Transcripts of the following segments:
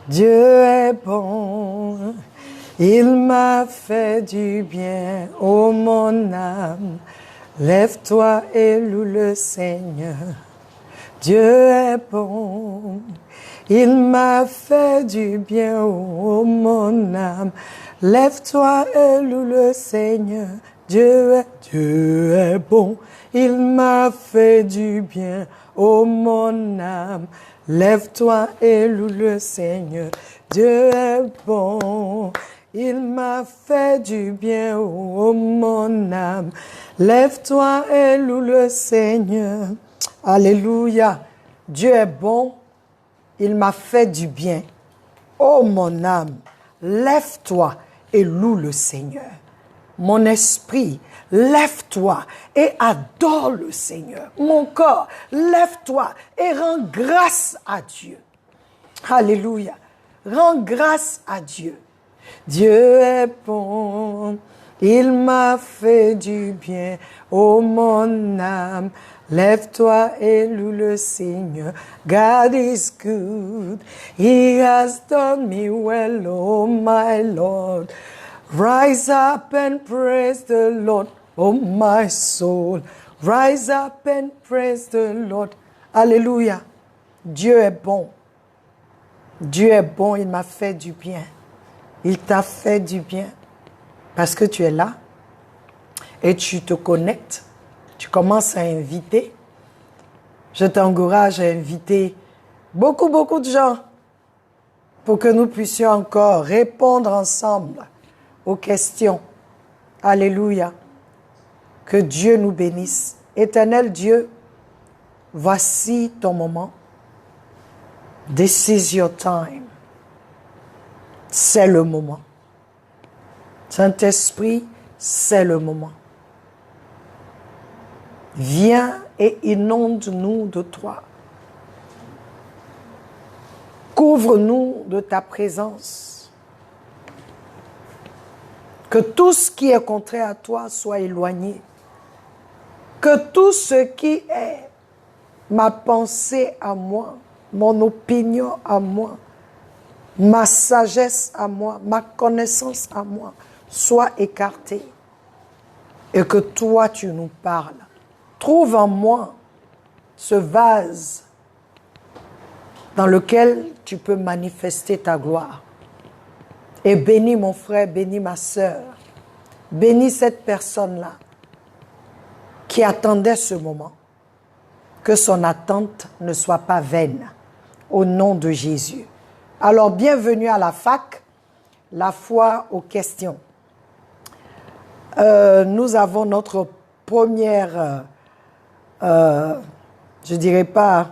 Dieu est bon, il m'a fait du bien, ô mon âme. Lève-toi et loue le Seigneur. Dieu est bon, il m'a fait du bien, ô mon âme. Lève-toi et loue le Seigneur. Dieu est bon, il m'a fait du bien, ô mon âme. Lève-toi et loue le Seigneur. Dieu est bon, il m'a fait du bien, ô mon âme. Lève-toi et loue le Seigneur. Alléluia. Dieu est bon, il m'a fait du bien. Ô mon âme, lève-toi et loue le Seigneur. Mon esprit, lève-toi et adore le Seigneur. Mon corps, lève-toi et rends grâce à Dieu. Alléluia. Rends grâce à Dieu. Dieu est bon, il m'a fait du bien, ô mon âme. Lève-toi et loue le Seigneur. God is good, He has done me well, oh my Lord. Rise up and praise the Lord, oh my soul. Rise up and praise the Lord. Alléluia. Dieu est bon. Dieu est bon, il m'a fait du bien. Il t'a fait du bien. Parce que tu es là et tu te connectes. Tu commences à inviter. Je t'encourage à inviter beaucoup de gens pour que nous puissions encore répondre ensemble aux questions. Alléluia. Que Dieu nous bénisse. Éternel Dieu, voici ton moment. This is your time. C'est le moment. Saint-Esprit, c'est le moment. Viens et inonde-nous de toi. Couvre-nous de ta présence. Que tout ce qui est contraire à toi soit éloigné. Que tout ce qui est ma pensée à moi, mon opinion à moi, ma sagesse à moi, ma connaissance à moi, soit écarté et que toi tu nous parles. Trouve en moi ce vase dans lequel tu peux manifester ta gloire. Et bénis mon frère, bénis ma sœur, bénis cette personne-là qui attendait ce moment. Que son attente ne soit pas vaine, au nom de Jésus. Alors, bienvenue à la fac, la foi aux questions. Nous avons notre première, je dirais pas,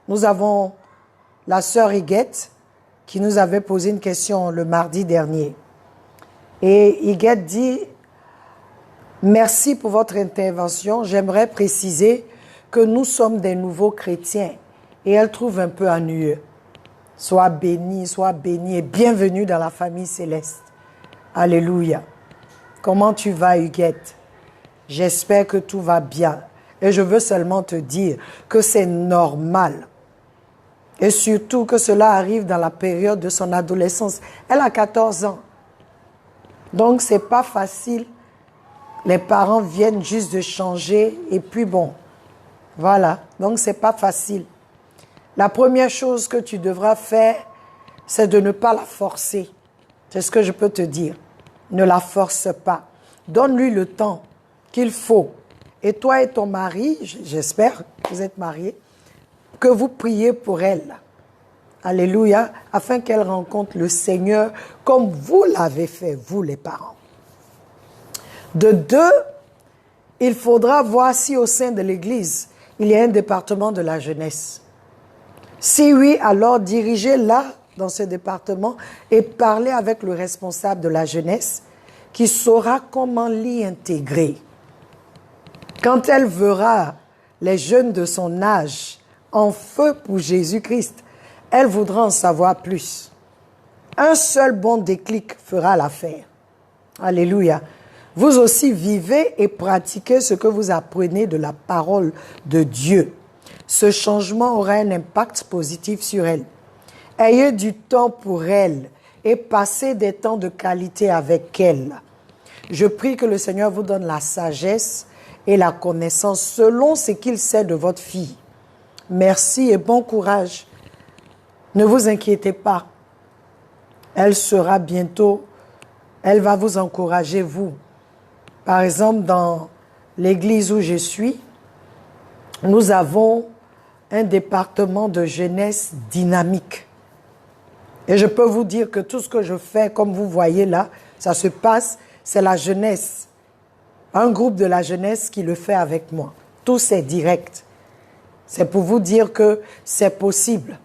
nous avons la sœur Higuette qui nous avait posé une question le mardi dernier. Et Higuette dit, merci pour votre intervention, j'aimerais préciser que nous sommes des nouveaux chrétiens. Et elle trouve un peu ennuyeux. Sois béni et bienvenue dans la famille céleste. Alléluia. Comment tu vas, Huguette? J'espère que tout va bien. Et je veux seulement te dire que c'est normal. Et surtout que cela arrive dans la période de son adolescence. Elle a 14 ans. Donc, c'est pas facile. Les parents viennent juste de changer et puis bon. Voilà. Donc, c'est pas facile. La première chose que tu devras faire, c'est de ne pas la forcer. C'est ce que je peux te dire. Ne la force pas. Donne-lui le temps qu'il faut. Et toi et ton mari, j'espère que vous êtes mariés, que vous priez pour elle. Alléluia, afin qu'elle rencontre le Seigneur comme vous l'avez fait, vous les parents. De deux, il faudra voir si au sein de l'Église, il y a un département de la jeunesse. Si oui, alors dirigez-la dans ce département et parlez avec le responsable de la jeunesse qui saura comment l'y intégrer. Quand elle verra les jeunes de son âge en feu pour Jésus-Christ, elle voudra en savoir plus. Un seul bon déclic fera l'affaire. Alléluia. Vous aussi vivez et pratiquez ce que vous apprenez de la parole de Dieu. Ce changement aura un impact positif sur elle. Ayez du temps pour elle et passez des temps de qualité avec elle. Je prie que le Seigneur vous donne la sagesse et la connaissance selon ce qu'il sait de votre fille. Merci et bon courage. Ne vous inquiétez pas. Elle sera bientôt, elle va vous encourager, vous. Par exemple, dans l'église où je suis, nous avons un département de jeunesse dynamique. Et je peux vous dire que tout ce que je fais, comme vous voyez là, ça se passe, c'est la jeunesse. Un groupe de la jeunesse qui le fait avec moi. Tout c'est direct. C'est pour vous dire que c'est possible.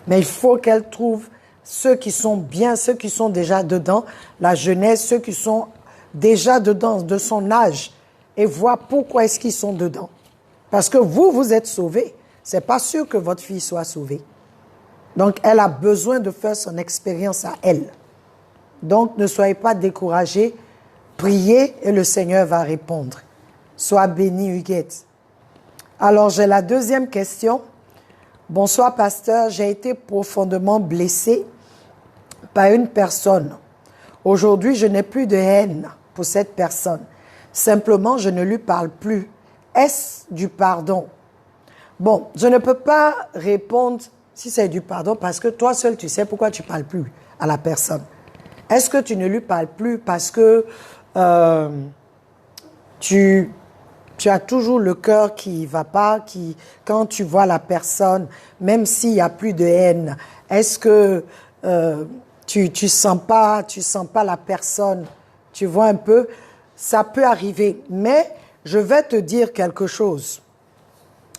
Mais il faut qu'elle trouve ceux qui sont bien, ceux qui sont déjà dedans, la jeunesse, ceux qui sont déjà dedans, de son âge, et voir pourquoi est-ce qu'ils sont dedans. Parce que vous, vous êtes sauvés. C'est pas sûr que votre fille soit sauvée. Donc, elle a besoin de faire son expérience à elle. Donc, ne soyez pas découragés. Priez et le Seigneur va répondre. Sois béni, Huguette. Alors, j'ai la deuxième question. Bonsoir, pasteur. J'ai été profondément blessée par une personne. Aujourd'hui, je n'ai plus de haine pour cette personne. Simplement, je ne lui parle plus. Est-ce du pardon? Bon, je ne peux pas répondre si c'est du pardon parce que toi seul, tu sais pourquoi tu ne parles plus à la personne. Est-ce que tu ne lui parles plus parce que tu as toujours le cœur qui ne va pas, quand tu vois la personne, même s'il n'y a plus de haine, est-ce que tu sens pas la personne, tu vois un peu, ça peut arriver. Mais je vais te dire quelque chose.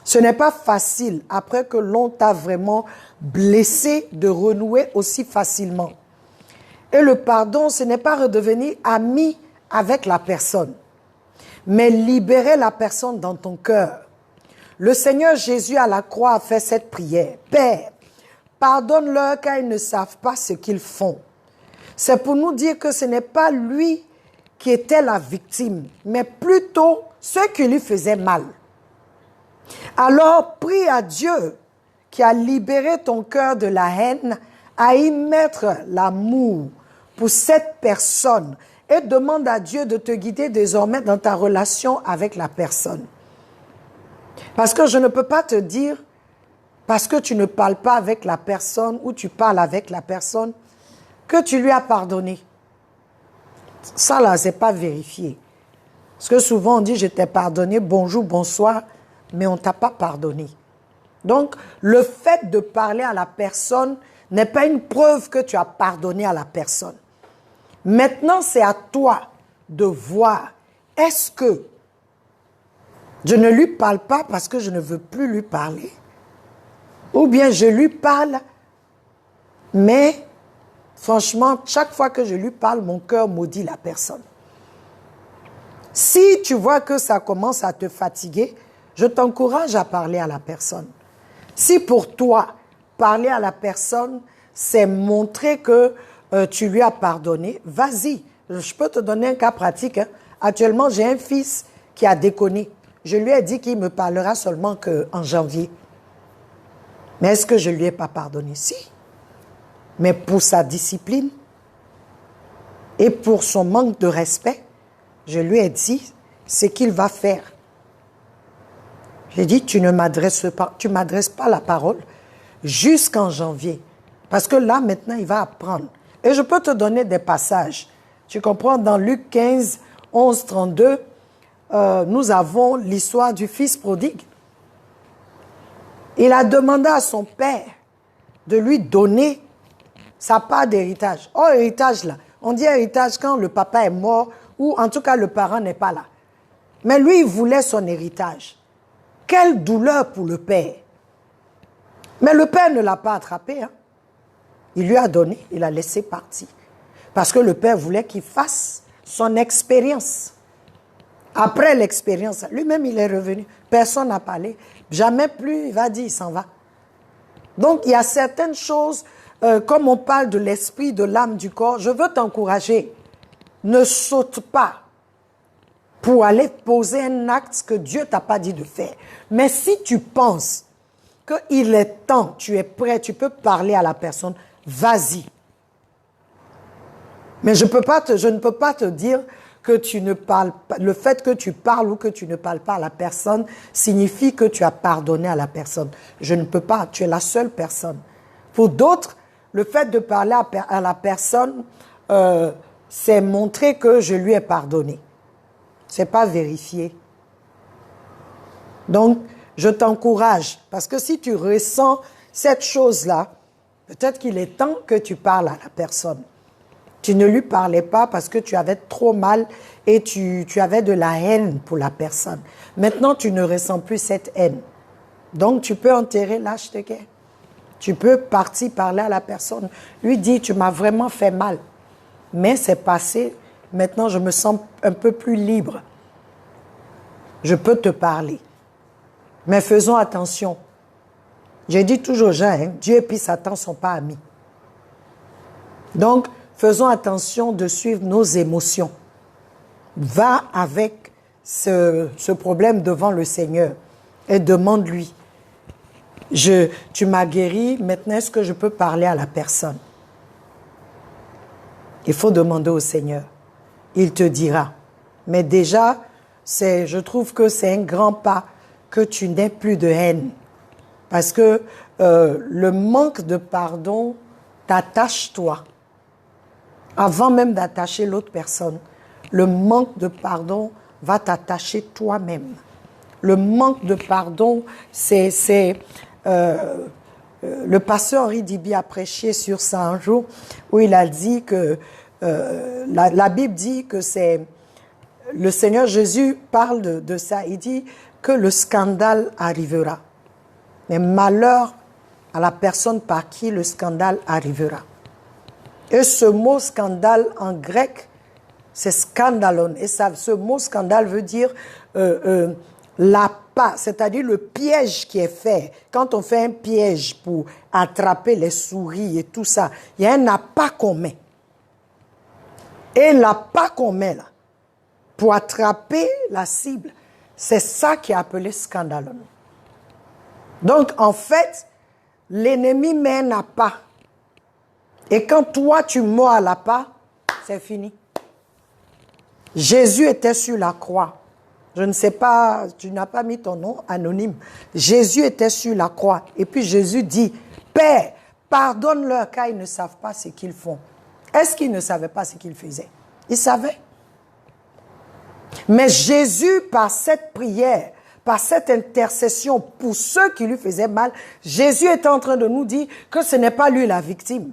Ce n'est pas facile, après que l'on t'a vraiment blessé, de renouer aussi facilement. Et le pardon, ce n'est pas redevenir ami avec la personne, mais libérer la personne dans ton cœur. Le Seigneur Jésus à la croix a fait cette prière. Père, pardonne-leur car ils ne savent pas ce qu'ils font. C'est pour nous dire que ce n'est pas lui qui était la victime, mais plutôt ceux qui lui faisaient mal. Alors, prie à Dieu qui a libéré ton cœur de la haine, à y mettre l'amour pour cette personne et demande à Dieu de te guider désormais dans ta relation avec la personne. Parce que je ne peux pas te dire, parce que tu ne parles pas avec la personne ou tu parles avec la personne, que tu lui as pardonné. Ça là, c'est pas vérifié. Parce que souvent on dit, je t'ai pardonné, bonjour, bonsoir, mais on ne t'a pas pardonné. Donc, le fait de parler à la personne n'est pas une preuve que tu as pardonné à la personne. Maintenant, c'est à toi de voir, est-ce que je ne lui parle pas parce que je ne veux plus lui parler? Ou bien je lui parle, mais franchement, chaque fois que je lui parle, mon cœur maudit la personne. Si tu vois que ça commence à te fatiguer, je t'encourage à parler à la personne. Si pour toi, parler à la personne, c'est montrer que tu lui as pardonné, vas-y. Je peux te donner un cas pratique. Hein. Actuellement, j'ai un fils qui a déconné. Je lui ai dit qu'il me parlera seulement qu'en janvier. Mais est-ce que je ne lui ai pas pardonné? Si. Mais pour sa discipline et pour son manque de respect, je lui ai dit ce qu'il va faire. J'ai dit, tu m'adresses pas la parole jusqu'en janvier. Parce que là, maintenant, il va apprendre. Et je peux te donner des passages. Tu comprends, dans Luc 15, 11, 32, nous avons l'histoire du fils prodigue. Il a demandé à son père de lui donner sa part d'héritage. Oh, héritage là. On dit héritage quand le papa est mort ou en tout cas le parent n'est pas là. Mais lui, il voulait son héritage. Quelle douleur pour le père. Mais le père ne l'a pas attrapé. Hein. Il lui a donné, il a laissé partir. Parce que le père voulait qu'il fasse son expérience. Après l'expérience, lui-même il est revenu. Personne n'a parlé. Jamais plus, il va dire, il s'en va. Donc il y a certaines choses, comme on parle de l'esprit, de l'âme, du corps, je veux t'encourager. Ne saute pas pour aller poser un acte que Dieu t'a pas dit de faire. Mais si tu penses qu'il est temps, tu es prêt, tu peux parler à la personne, vas-y. Mais je ne peux pas te dire que tu ne parles pas. Le fait que tu parles ou que tu ne parles pas à la personne signifie que tu as pardonné à la personne. Je ne peux pas, tu es la seule personne. Pour d'autres, le fait de parler à la personne, c'est montrer que je lui ai pardonné. Ce n'est pas vérifié. Donc, je t'encourage, parce que si tu ressens cette chose-là, peut-être qu'il est temps que tu parles à la personne. Tu ne lui parlais pas parce que tu avais trop mal et tu avais de la haine pour la personne. Maintenant, tu ne ressens plus cette haine. Donc, tu peux enterrer l'âge de guerre. Tu peux partir parler à la personne. Lui dire, tu m'as vraiment fait mal. Mais c'est passé. Maintenant, je me sens un peu plus libre. Je peux te parler. Mais faisons attention. J'ai dit toujours aux gens, Dieu et puis Satan ne sont pas amis. Donc, faisons attention de suivre nos émotions. Va avec ce problème devant le Seigneur et demande-lui, tu m'as guéri, maintenant est-ce que je peux parler à la personne? Il faut demander au Seigneur. Il te dira. Mais déjà, je trouve que c'est un grand pas que tu n'aies plus de haine. Parce que le manque de pardon t'attache toi. Avant même d'attacher l'autre personne, le manque de pardon va t'attacher toi-même. Le manque de pardon, le pasteur Henri Dibi a prêché sur ça un jour, où il a dit que, la Bible dit que c'est, le Seigneur Jésus parle de ça, il dit que le scandale arrivera. Mais malheur à la personne par qui le scandale arrivera. Et ce mot scandale en grec, c'est scandalon. Et ce mot scandale veut dire l'appât, c'est-à-dire le piège qui est fait. Quand on fait un piège pour attraper les souris et tout ça, il y a un appât qu'on met. Et l'appât qu'on met là, pour attraper la cible, c'est ça qui est appelé scandalon. Donc en fait, l'ennemi met un appât. Et quand toi, tu mords à l'appât, c'est fini. Jésus était sur la croix. Je ne sais pas, tu n'as pas mis ton nom anonyme. Jésus était sur la croix. Et puis Jésus dit, Père, pardonne-leur car ils ne savent pas ce qu'ils font. Est-ce qu'ils ne savaient pas ce qu'ils faisaient? Ils savaient. Mais Jésus, par cette prière, par cette intercession pour ceux qui lui faisaient mal, Jésus est en train de nous dire que ce n'est pas lui la victime.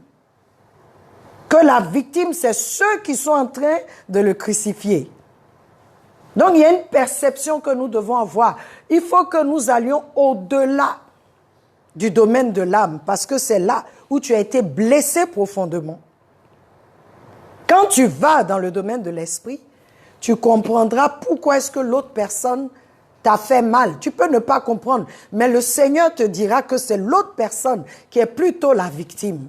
Que la victime, c'est ceux qui sont en train de le crucifier. Donc, il y a une perception que nous devons avoir. Il faut que nous allions au-delà du domaine de l'âme, parce que c'est là où tu as été blessé profondément. Quand tu vas dans le domaine de l'esprit, tu comprendras pourquoi est-ce que l'autre personne t'a fait mal. Tu peux ne pas comprendre, mais le Seigneur te dira que c'est l'autre personne qui est plutôt la victime.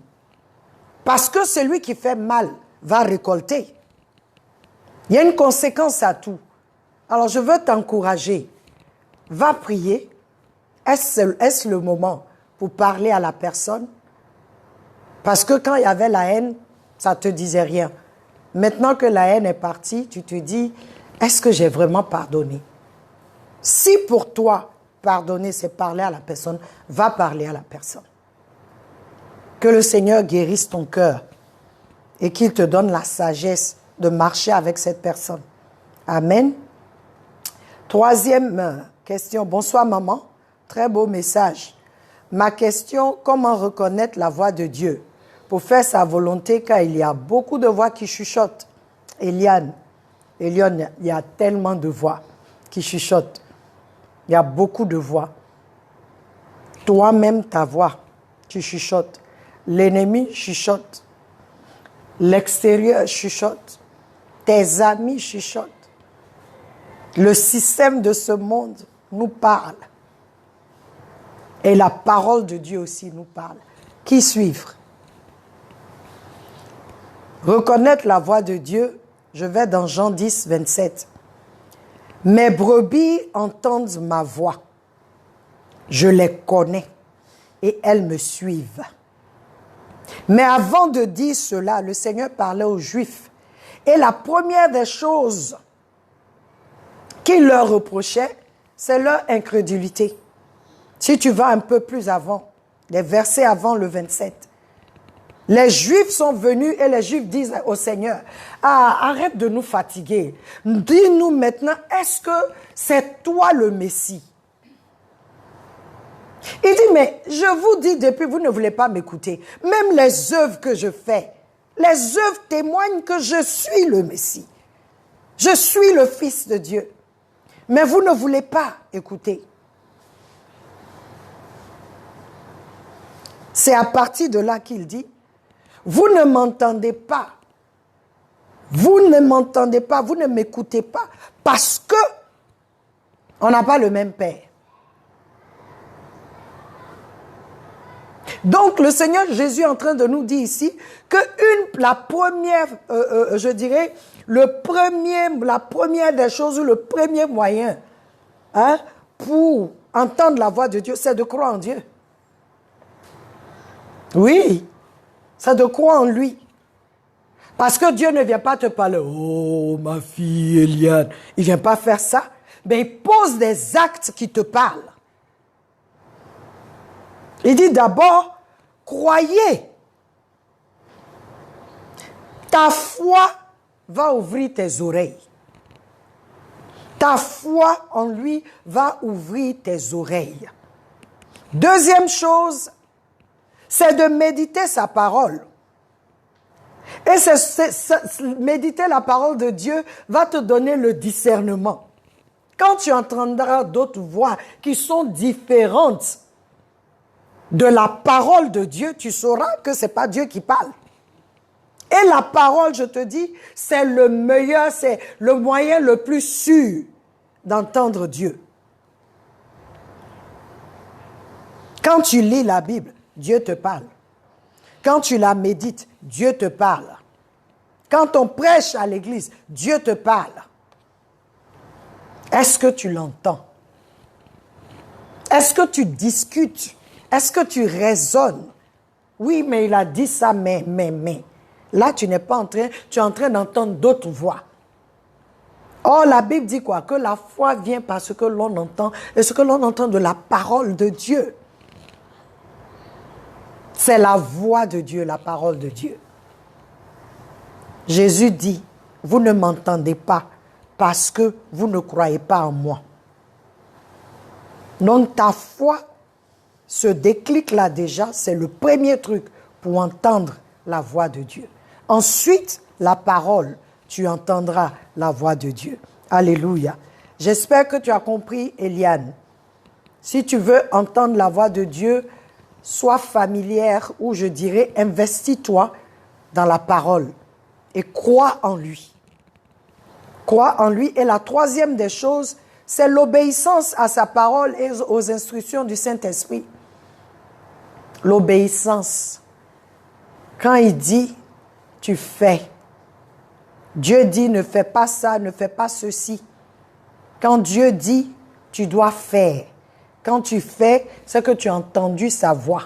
Parce que celui qui fait mal va récolter. Il y a une conséquence à tout. Alors je veux t'encourager. Va prier. Est-ce le moment pour parler à la personne? Parce que quand il y avait la haine, ça ne te disait rien. Maintenant que la haine est partie, tu te dis, est-ce que j'ai vraiment pardonné? Si pour toi, pardonner, c'est parler à la personne, va parler à la personne. Que le Seigneur guérisse ton cœur et qu'il te donne la sagesse de marcher avec cette personne. Amen. Troisième question. Bonsoir maman. Très beau message. Ma question, comment reconnaître la voix de Dieu pour faire sa volonté, car il y a beaucoup de voix qui chuchotent. Eliane, il y a tellement de voix qui chuchotent. Il y a beaucoup de voix. Toi-même, ta voix, tu chuchotes. L'ennemi chuchote. L'extérieur chuchote. Tes amis chuchotent. Le système de ce monde nous parle. Et la parole de Dieu aussi nous parle. Qui suivre? Reconnaître la voix de Dieu, je vais dans Jean 10, 27. Mes brebis entendent ma voix. Je les connais et elles me suivent. Mais avant de dire cela, le Seigneur parlait aux Juifs. Et la première des choses qu'il leur reprochait, c'est leur incrédulité. Si tu vas un peu plus avant, les versets avant le 27, les Juifs sont venus et les Juifs disent au Seigneur, « Ah, arrête de nous fatiguer. Dis-nous maintenant, est-ce que c'est toi le Messie ?» Il dit, mais je vous dis depuis, vous ne voulez pas m'écouter. Même les œuvres que je fais, les œuvres témoignent que je suis le Messie. Je suis le Fils de Dieu. Mais vous ne voulez pas écouter. C'est à partir de là qu'il dit, vous ne m'entendez pas. Vous ne m'entendez pas, vous ne m'écoutez pas, parce que on n'a pas le même Père. Donc, le Seigneur Jésus est en train de nous dire ici que la première des choses, ou le premier moyen pour entendre la voix de Dieu, c'est de croire en Dieu. Oui, c'est de croire en lui. Parce que Dieu ne vient pas te parler, oh ma fille Eliane, il ne vient pas faire ça, mais il pose des actes qui te parlent. Il dit d'abord, croyez. Ta foi va ouvrir tes oreilles. Ta foi en lui va ouvrir tes oreilles. Deuxième chose, c'est de méditer sa parole. Et méditer la parole de Dieu va te donner le discernement. Quand tu entendras d'autres voix qui sont différentes de la parole de Dieu, tu sauras que ce n'est pas Dieu qui parle. Et la parole, je te dis, c'est le meilleur, c'est le moyen le plus sûr d'entendre Dieu. Quand tu lis la Bible, Dieu te parle. Quand tu la médites, Dieu te parle. Quand on prêche à l'église, Dieu te parle. Est-ce que tu l'entends? Est-ce que tu discutes? Est-ce que tu raisonnes? Oui, mais il a dit ça, mais. Là, tu n'es pas en train, tu es en train d'entendre d'autres voix. Or, la Bible dit quoi? Que la foi vient par ce que l'on entend, et ce que l'on entend de la parole de Dieu. C'est la voix de Dieu, la parole de Dieu. Jésus dit, vous ne m'entendez pas parce que vous ne croyez pas en moi. Donc ta foi, ce déclic-là déjà, c'est le premier truc pour entendre la voix de Dieu. Ensuite, la parole, tu entendras la voix de Dieu. Alléluia. J'espère que tu as compris, Eliane. Si tu veux entendre la voix de Dieu, sois familière ou je dirais investis-toi dans la parole et crois en lui. Crois en lui. Et la troisième des choses, c'est l'obéissance à sa parole et aux instructions du Saint-Esprit. L'obéissance. Quand il dit, tu fais. Dieu dit, ne fais pas ça, ne fais pas ceci. Quand Dieu dit, tu dois faire. Quand tu fais, c'est que tu as entendu sa voix.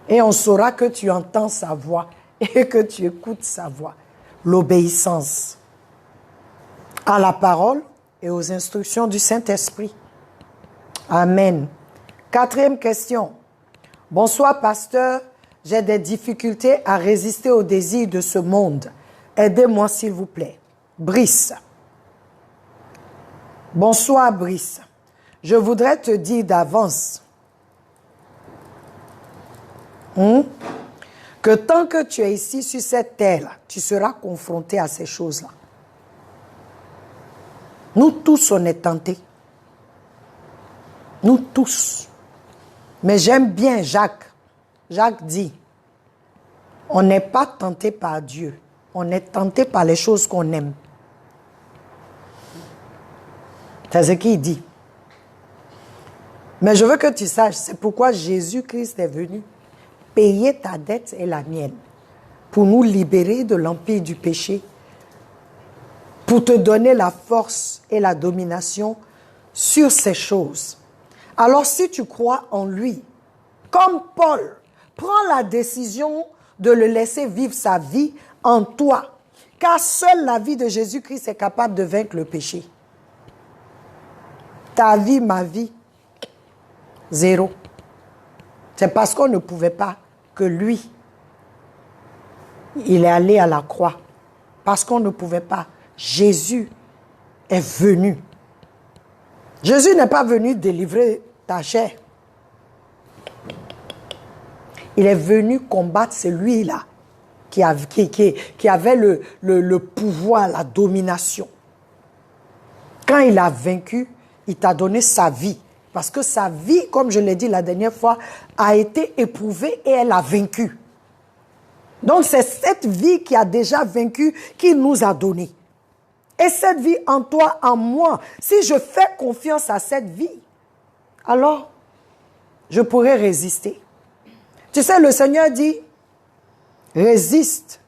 Et on saura que tu entends sa voix et que tu écoutes sa voix. L'obéissance à la parole et aux instructions du Saint-Esprit. Amen. Quatrième question. Bonsoir, pasteur. J'ai des difficultés à résister aux désirs de ce monde. Aidez-moi, s'il vous plaît. Brice. Bonsoir, Brice. Je voudrais te dire d'avance que tant que tu es ici sur cette terre-là, tu seras confronté à ces choses-là. Nous tous, on est tentés. Nous tous. Mais j'aime bien Jacques. Jacques dit, on n'est pas tenté par Dieu. On est tenté par les choses qu'on aime. C'est ce qu'il dit. Mais je veux que tu saches, c'est pourquoi Jésus-Christ est venu payer ta dette et la mienne, pour nous libérer de l'empire du péché, pour te donner la force et la domination sur ces choses. Alors si tu crois en lui, comme Paul, prends la décision de le laisser vivre sa vie en toi. Car seule la vie de Jésus-Christ est capable de vaincre le péché. Ta vie, ma vie, zéro. C'est parce qu'on ne pouvait pas que lui, il est allé à la croix. Parce qu'on ne pouvait pas. Jésus est venu. Jésus n'est pas venu délivrer ta chair. Il est venu combattre celui-là qui avait le pouvoir, la domination. Quand il a vaincu, il t'a donné sa vie. Parce que sa vie, comme je l'ai dit la dernière fois, a été éprouvée et elle a vaincu. Donc c'est cette vie qui a déjà vaincu qu'il nous a donné. Et cette vie en toi, en moi, si je fais confiance à cette vie, alors je pourrai résister. Tu sais, le Seigneur dit, résiste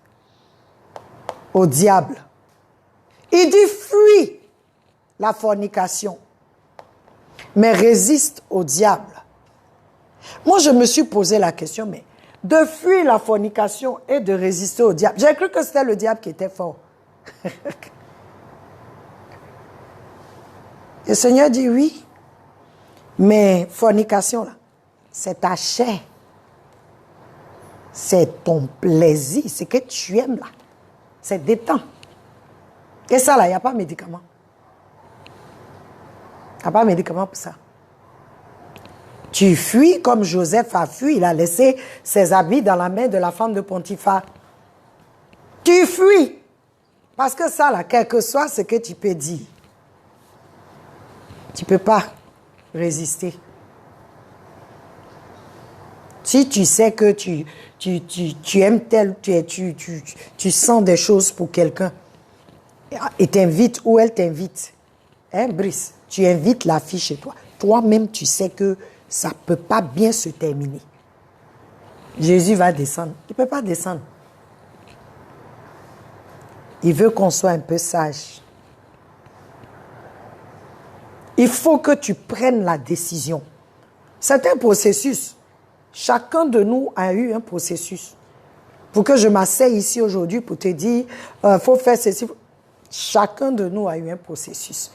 au diable. Il dit, fuis la fornication, mais résiste au diable. Moi, je me suis posé la question, mais de fuir la fornication et de résister au diable. J'ai cru que c'était le diable qui était fort. Le Seigneur dit oui, mais fornication, là, c'est ta chair. C'est ton plaisir, c'est que tu aimes là. C'est détente. Et ça là, il n'y a pas de médicament. Il n'y a pas de médicament pour ça. Tu fuis comme Joseph a fui. Il a laissé ses habits dans la main de la femme de Potiphar. Tu fuis. Parce que ça là, quel que soit ce que tu peux dire, tu ne peux pas résister. Si tu sais que tu aimes tel, tu sens des choses pour quelqu'un, et t'invite ou elle t'invite, hein, Brice, tu invites la fille chez toi. Toi-même, tu sais que ça ne peut pas bien se terminer. Jésus va descendre. Il ne peut pas descendre. Il veut qu'on soit un peu sage. Il faut que tu prennes la décision. C'est un processus. Chacun de nous a eu un processus. Pour que je m'asseye ici aujourd'hui pour te dire, faut faire ceci. Chacun de nous a eu un processus.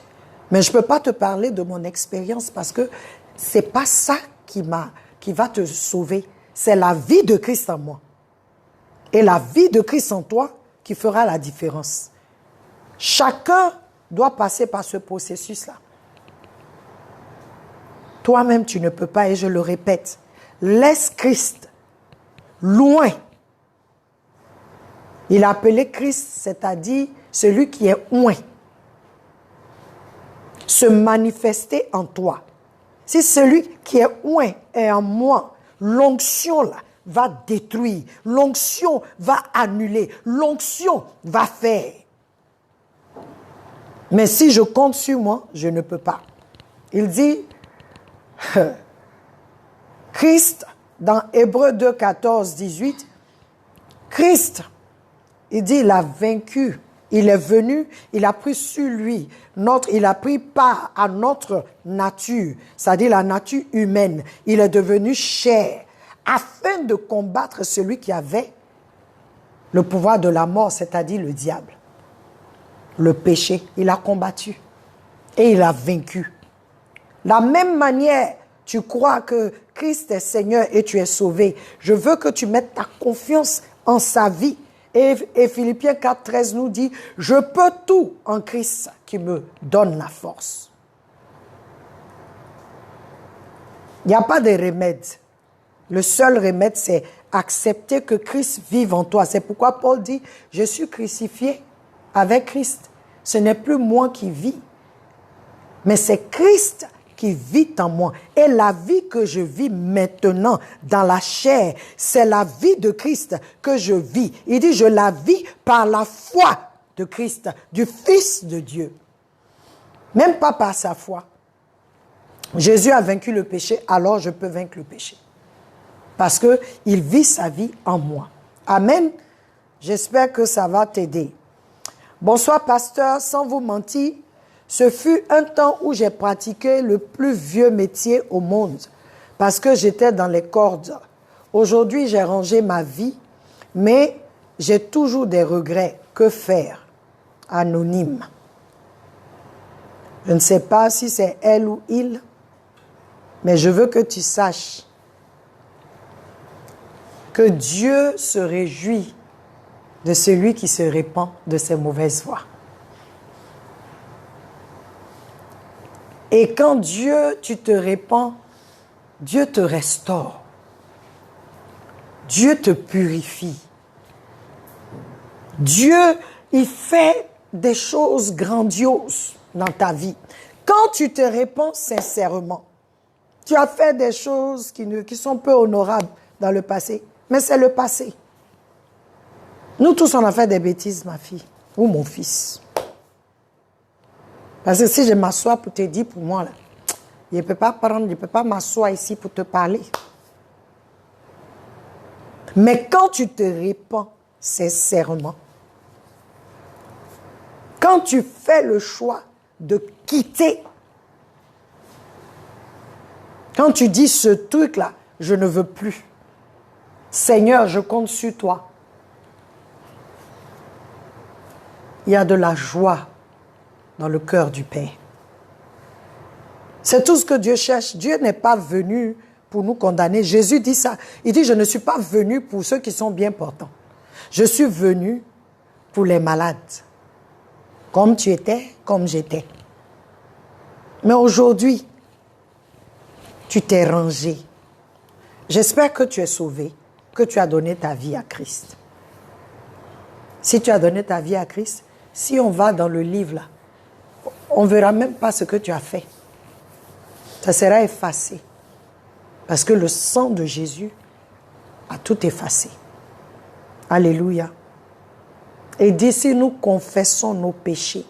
Mais je ne peux pas te parler de mon expérience parce que ce n'est pas ça qui va te sauver. C'est la vie de Christ en moi. Et la vie de Christ en toi qui fera la différence. Chacun doit passer par ce processus-là. Toi-même, tu ne peux pas, et je le répète, laisse Christ loin. Il a appelé Christ, c'est-à-dire celui qui est oint, se manifester en toi. Si celui qui est oint est en moi, l'onction là va détruire, l'onction va annuler, l'onction va faire. Mais si je compte sur moi, je ne peux pas. Il dit, Christ, dans Hébreux 2, 14, 18, Christ, il dit, il a vaincu, il est venu, il a pris sur lui, il a pris part à notre nature, c'est-à-dire la nature humaine. Il est devenu chair, afin de combattre celui qui avait le pouvoir de la mort, c'est-à-dire le diable. Le péché, il a combattu et il a vaincu. De la même manière, tu crois que Christ est Seigneur et tu es sauvé. Je veux que tu mettes ta confiance en sa vie. Et Philippiens 4, 13 nous dit, je peux tout en Christ qui me donne la force. Il n'y a pas de remède. Le seul remède, c'est accepter que Christ vive en toi. C'est pourquoi Paul dit, je suis crucifié avec Christ. Ce n'est plus moi qui vis, mais c'est Christ qui vit en moi. Et la vie que je vis maintenant dans la chair, c'est la vie de Christ que je vis. Il dit, je la vis par la foi de Christ, du Fils de Dieu. Même pas par sa foi. Jésus a vaincu le péché, alors je peux vaincre le péché. Parce qu'il vit sa vie en moi. Amen. J'espère que ça va t'aider. Bonsoir, pasteur. Sans vous mentir, ce fut un temps où j'ai pratiqué le plus vieux métier au monde. parce que j'étais dans les cordes. Aujourd'hui, j'ai rangé ma vie, mais j'ai toujours des regrets. Que faire? Anonyme. Je ne sais pas si c'est elle ou il, mais je veux que tu saches que Dieu se réjouit de celui qui se répand de ses mauvaises voies. Et quand Dieu, tu te répands, Dieu te restaure. Dieu te purifie. Dieu, il fait des choses grandioses dans ta vie. Quand tu te répands sincèrement, tu as fait des choses qui sont peu honorables dans le passé, mais c'est le passé. Nous tous, on a fait des bêtises, ma fille, ou mon fils. Parce que si je m'assois pour te dire, pour moi, là, je ne peux pas m'asseoir ici pour te parler. Mais quand tu te répands sincèrement, quand tu fais le choix de quitter, quand tu dis ce truc-là, je ne veux plus. Seigneur, je compte sur toi. Il y a de la joie dans le cœur du Père. C'est tout ce que Dieu cherche. Dieu n'est pas venu pour nous condamner. Jésus dit ça. Il dit, je ne suis pas venu pour ceux qui sont bien portants. Je suis venu pour les malades. Comme tu étais, comme j'étais. Mais aujourd'hui, tu t'es rangé. J'espère que tu es sauvé, que tu as donné ta vie à Christ. Si tu as donné ta vie à Christ, si on va dans le livre là, on ne verra même pas ce que tu as fait. Ça sera effacé. Parce que le sang de Jésus a tout effacé. Alléluia. Et dit, si nous confessons nos péchés,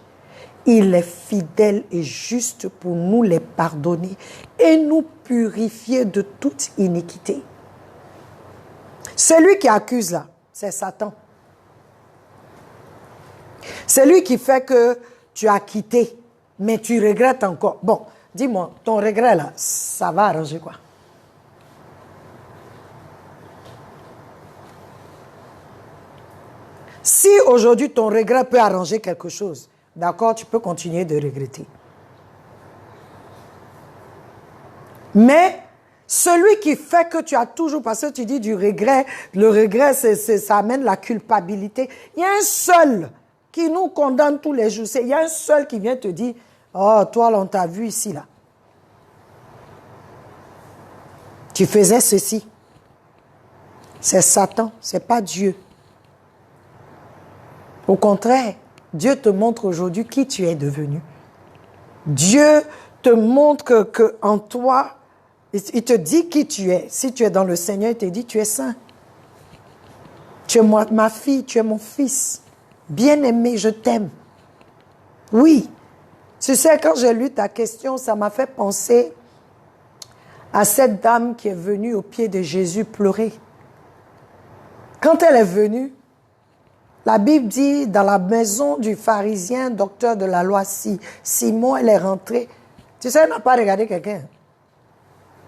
il est fidèle et juste pour nous les pardonner et nous purifier de toute iniquité. Celui qui accuse là, c'est Satan. C'est lui qui fait que tu as quitté, mais tu regrettes encore. Bon, dis-moi, ton regret là, ça va arranger quoi? Si aujourd'hui ton regret peut arranger quelque chose, d'accord, tu peux continuer de regretter. Mais celui qui fait que tu as toujours, parce que tu dis du regret, le regret, ça amène la culpabilité. Il y a un seul qui nous condamne tous les jours. Il y a un seul qui vient te dire, oh, toi, on t'a vu ici, là. Tu faisais ceci. C'est Satan, c'est pas Dieu. Au contraire, Dieu te montre aujourd'hui qui tu es devenu. Dieu te montre que en toi, il te dit qui tu es. Si tu es dans le Seigneur, il te dit tu es saint. Tu es ma fille, tu es mon fils. Bien-aimé, je t'aime. Oui. Tu sais, quand j'ai lu ta question, ça m'a fait penser à cette dame qui est venue au pied de Jésus pleurer. Quand elle est venue, la Bible dit, dans la maison du pharisien, docteur de la loi, Simon, elle est rentrée. Tu sais, elle n'a pas regardé quelqu'un.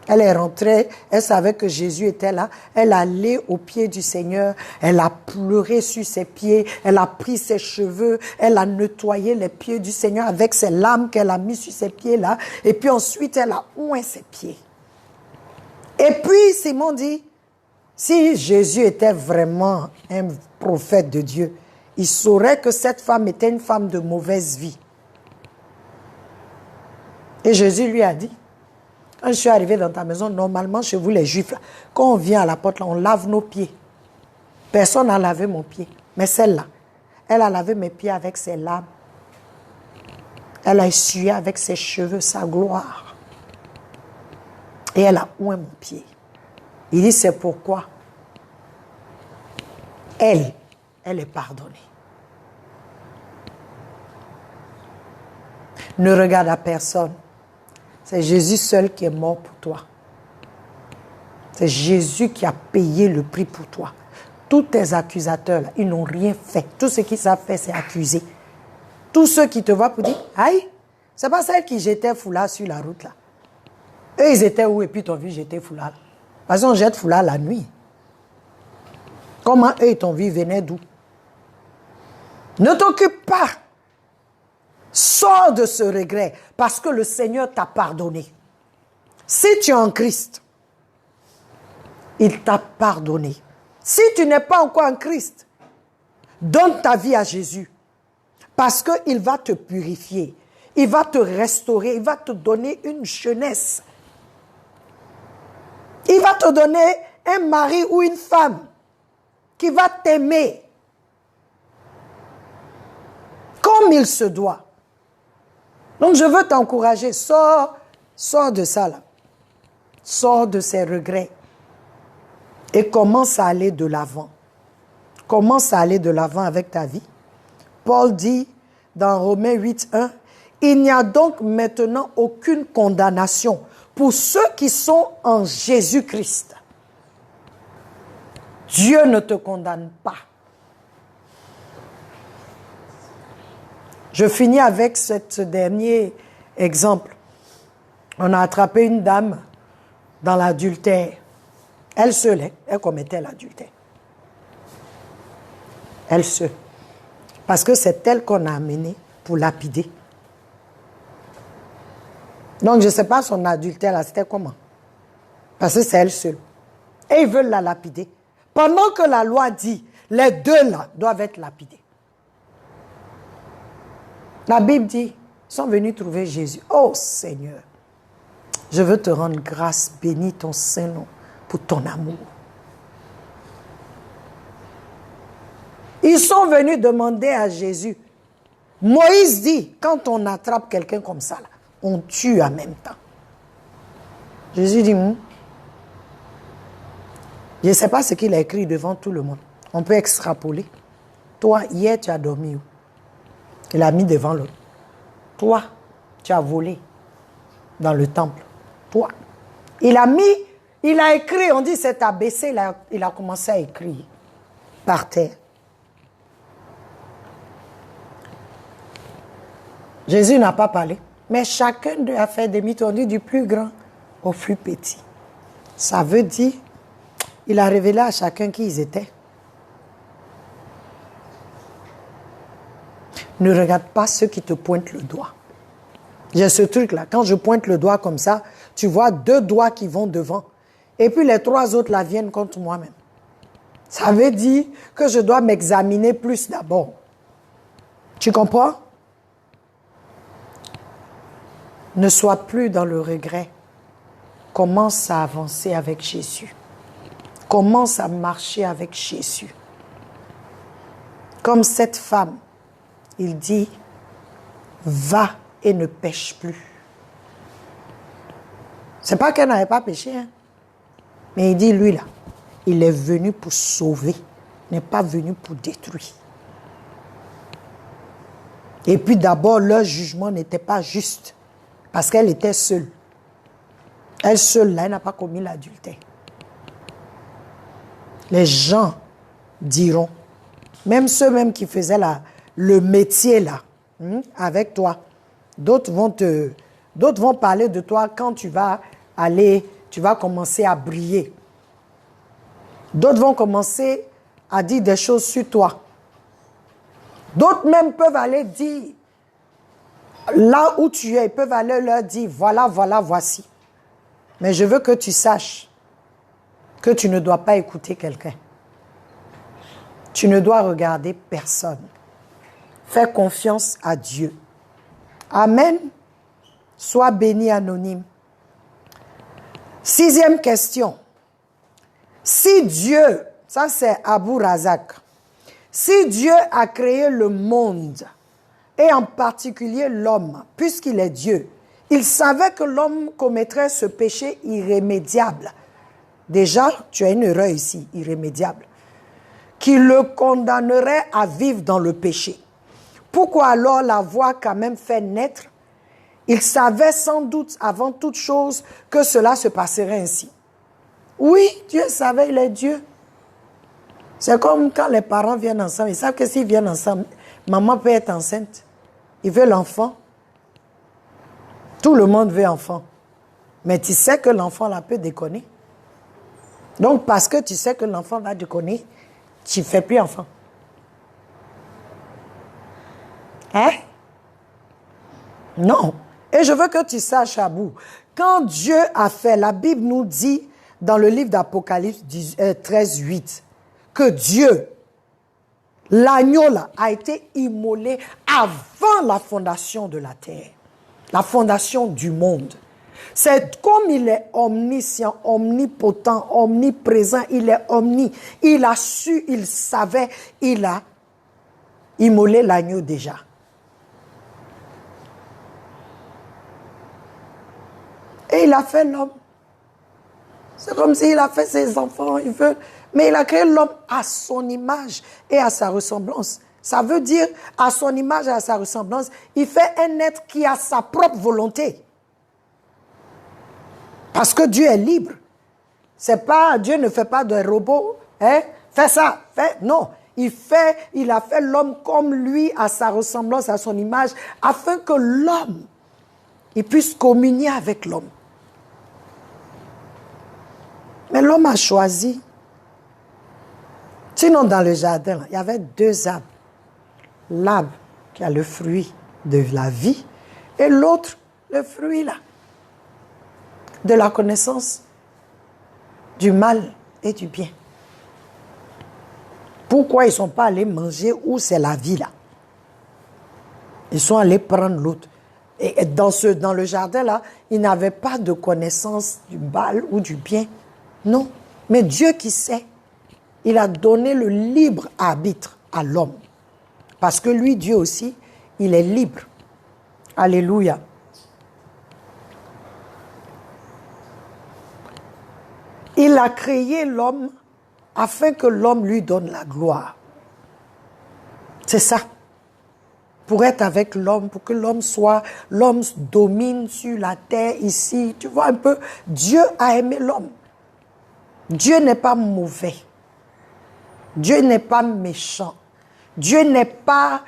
Elle est rentrée, elle savait que Jésus était là. Elle allait au pied du Seigneur, elle a pleuré sur ses pieds, elle a pris ses cheveux, elle a nettoyé les pieds du Seigneur avec ses larmes qu'elle a mis sur ses pieds là. Et puis ensuite, elle a oint ses pieds. Et puis Simon dit, si Jésus était vraiment un prophète de Dieu, il saurait que cette femme était une femme de mauvaise vie. Et Jésus lui a dit, quand je suis arrivé dans ta maison, normalement chez vous les Juifs, là, quand on vient à la porte, là, on lave nos pieds. Personne n'a lavé mon pied. Mais celle-là, elle a lavé mes pieds avec ses larmes. Elle a essuyé avec ses cheveux sa gloire. Et elle a oint mon pied. Il dit, c'est pourquoi elle est pardonnée. Ne regarde à personne. C'est Jésus seul qui est mort pour toi. C'est Jésus qui a payé le prix pour toi. Tous tes accusateurs, là, ils n'ont rien fait. Tout ce qu'ils savent faire, c'est accuser. Tous ceux qui te voient pour dire, aïe, c'est pas celle qui jetait foulard sur la route là. Eux, ils étaient où et puis t'ont vu jeter foulard? Parce qu'on jette foulard la nuit. Comment eux, ils t'ont vu, venaient d'où? Ne t'occupe pas. Sors de ce regret parce que le Seigneur t'a pardonné. Si tu es en Christ, il t'a pardonné. Si tu n'es pas encore en Christ, donne ta vie à Jésus parce qu'il va te purifier, il va te restaurer, il va te donner une jeunesse. Il va te donner un mari ou une femme qui va t'aimer comme il se doit. Donc je veux t'encourager, sors de ça là. Sors de ces regrets et commence à aller de l'avant. Commence à aller de l'avant avec ta vie. Paul dit dans Romains 8:1, il n'y a donc maintenant aucune condamnation pour ceux qui sont en Jésus-Christ. Dieu ne te condamne pas. Je finis avec ce dernier exemple. On a attrapé une dame dans l'adultère. Elle seule, elle commettait l'adultère. Elle seule. Parce que c'est elle qu'on a amenée pour lapider. Donc je ne sais pas son adultère là, c'était comment. Parce que c'est elle seule. Et ils veulent la lapider. Pendant que la loi dit, les deux là doivent être lapidés. La Bible dit, ils sont venus trouver Jésus. Oh Seigneur, je veux te rendre grâce, bénis ton Saint-Nom pour ton amour. Ils sont venus demander à Jésus. Moïse dit, quand on attrape quelqu'un comme ça, là, on tue en même temps. Jésus dit, je ne sais pas ce qu'il a écrit devant tout le monde. On peut extrapoler. Toi, hier, tu as dormi où? Il a mis devant l'autre. Toi, tu as volé dans le temple. Toi. Il a écrit, on dit c'est abaissé, il a commencé à écrire par terre. Jésus n'a pas parlé, mais chacun d'eux a fait demi-tour, du plus grand au plus petit. Ça veut dire, il a révélé à chacun qui ils étaient. Ne regarde pas ceux qui te pointent le doigt. J'ai ce truc-là. Quand je pointe le doigt comme ça, tu vois 2 doigts qui vont devant. Et puis les 3 autres là viennent contre moi-même. Ça veut dire que je dois m'examiner plus d'abord. Tu comprends? Ne sois plus dans le regret. Commence à avancer avec Jésus. Commence à marcher avec Jésus. Comme cette femme. Il dit, va et ne pêche plus. C'est pas qu'elle n'avait pas péché, hein? Mais il dit, lui là, il est venu pour sauver, n'est pas venu pour détruire. Et puis d'abord, leur jugement n'était pas juste, parce qu'elle était seule. Elle seule là, elle n'a pas commis l'adultère. Les gens diront, même ceux qui faisaient le métier là, avec toi. D'autres vont parler de toi quand tu vas commencer à briller. D'autres vont commencer à dire des choses sur toi. D'autres même peuvent aller dire, là où tu es, ils peuvent aller leur dire, voilà, voici. Mais je veux que tu saches que tu ne dois pas écouter quelqu'un. Tu ne dois regarder personne. Fais confiance à Dieu. Amen. Sois béni anonyme. 6e question. Si Dieu, ça c'est Abou Razak, si Dieu a créé le monde, et en particulier l'homme, puisqu'il est Dieu, il savait que l'homme commettrait ce péché irrémédiable. Déjà, tu as une erreur ici, irrémédiable, qui le condamnerait à vivre dans le péché. Pourquoi alors l'avoir quand même fait naître? Il savait sans doute avant toute chose que cela se passerait ainsi. Oui, Dieu savait, il est Dieu. C'est comme quand les parents viennent ensemble. Ils savent que s'ils viennent ensemble, maman peut être enceinte. Il veut l'enfant. Tout le monde veut enfant. Mais tu sais que l'enfant là peut déconner. Donc, parce que tu sais que l'enfant va déconner, tu ne fais plus enfant. Hein? Non. Et je veux que tu saches, Abou, quand Dieu a fait, la Bible nous dit dans le livre d'Apocalypse 13, 8, que Dieu, l'agneau là, a été immolé avant la fondation de la terre, la fondation du monde. C'est comme il est omniscient, omnipotent, omniprésent, il est omni. Il a su, il savait, il a immolé l'agneau déjà. Et il a fait l'homme. C'est comme s'il a fait ses enfants, il veut. Mais il a créé l'homme à son image et à sa ressemblance. Ça veut dire, à son image et à sa ressemblance, il fait un être qui a sa propre volonté. Parce que Dieu est libre. C'est pas, Dieu ne fait pas de robot. Hein? Fais ça, fais. Non. Il a fait l'homme comme lui, à sa ressemblance, à son image, afin que l'homme, il puisse communier avec l'homme. Mais l'homme a choisi. Sinon, dans le jardin, il y avait 2 arbres. L'arbre qui a le fruit de la vie et l'autre, le fruit là, de la connaissance du mal et du bien. Pourquoi ils ne sont pas allés manger où c'est la vie là? Ils sont allés prendre l'autre. Et dans le jardin là, ils n'avaient pas de connaissance du mal ou du bien. Non. Mais Dieu qui sait, il a donné le libre arbitre à l'homme. Parce que lui, Dieu aussi, il est libre. Alléluia. Il a créé l'homme afin que l'homme lui donne la gloire. C'est ça. Pour être avec l'homme, pour que l'homme domine sur la terre ici. Tu vois un peu, Dieu a aimé l'homme. Dieu n'est pas mauvais. Dieu n'est pas méchant. Dieu n'est pas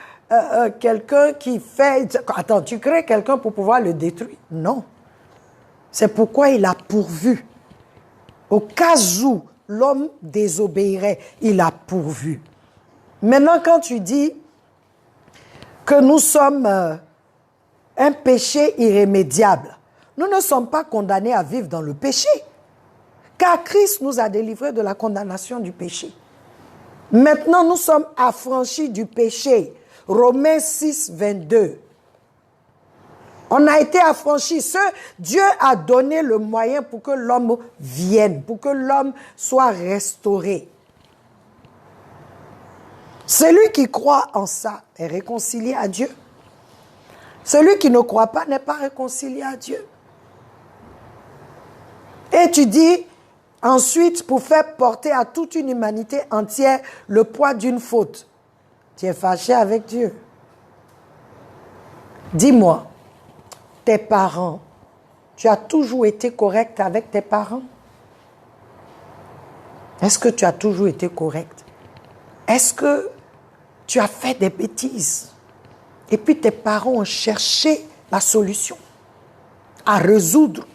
quelqu'un qui fait... Attends, tu crées quelqu'un pour pouvoir le détruire? Non. C'est pourquoi il a pourvu. Au cas où l'homme désobéirait, il a pourvu. Maintenant, quand tu dis que nous sommes un péché irrémédiable, nous ne sommes pas condamnés à vivre dans le péché. Car Christ nous a délivrés de la condamnation du péché. Maintenant, nous sommes affranchis du péché. Romains 6, 22. On a été affranchis. Dieu a donné le moyen pour que l'homme vienne, pour que l'homme soit restauré. Celui qui croit en ça est réconcilié à Dieu. Celui qui ne croit pas n'est pas réconcilié à Dieu. Et tu dis, ensuite, pour faire porter à toute une humanité entière le poids d'une faute, tu es fâché avec Dieu. Dis-moi, tes parents, tu as toujours été correct avec tes parents? Est-ce que tu as toujours été correct? Est-ce que tu as fait des bêtises? Et puis tes parents ont cherché la solution à résoudre.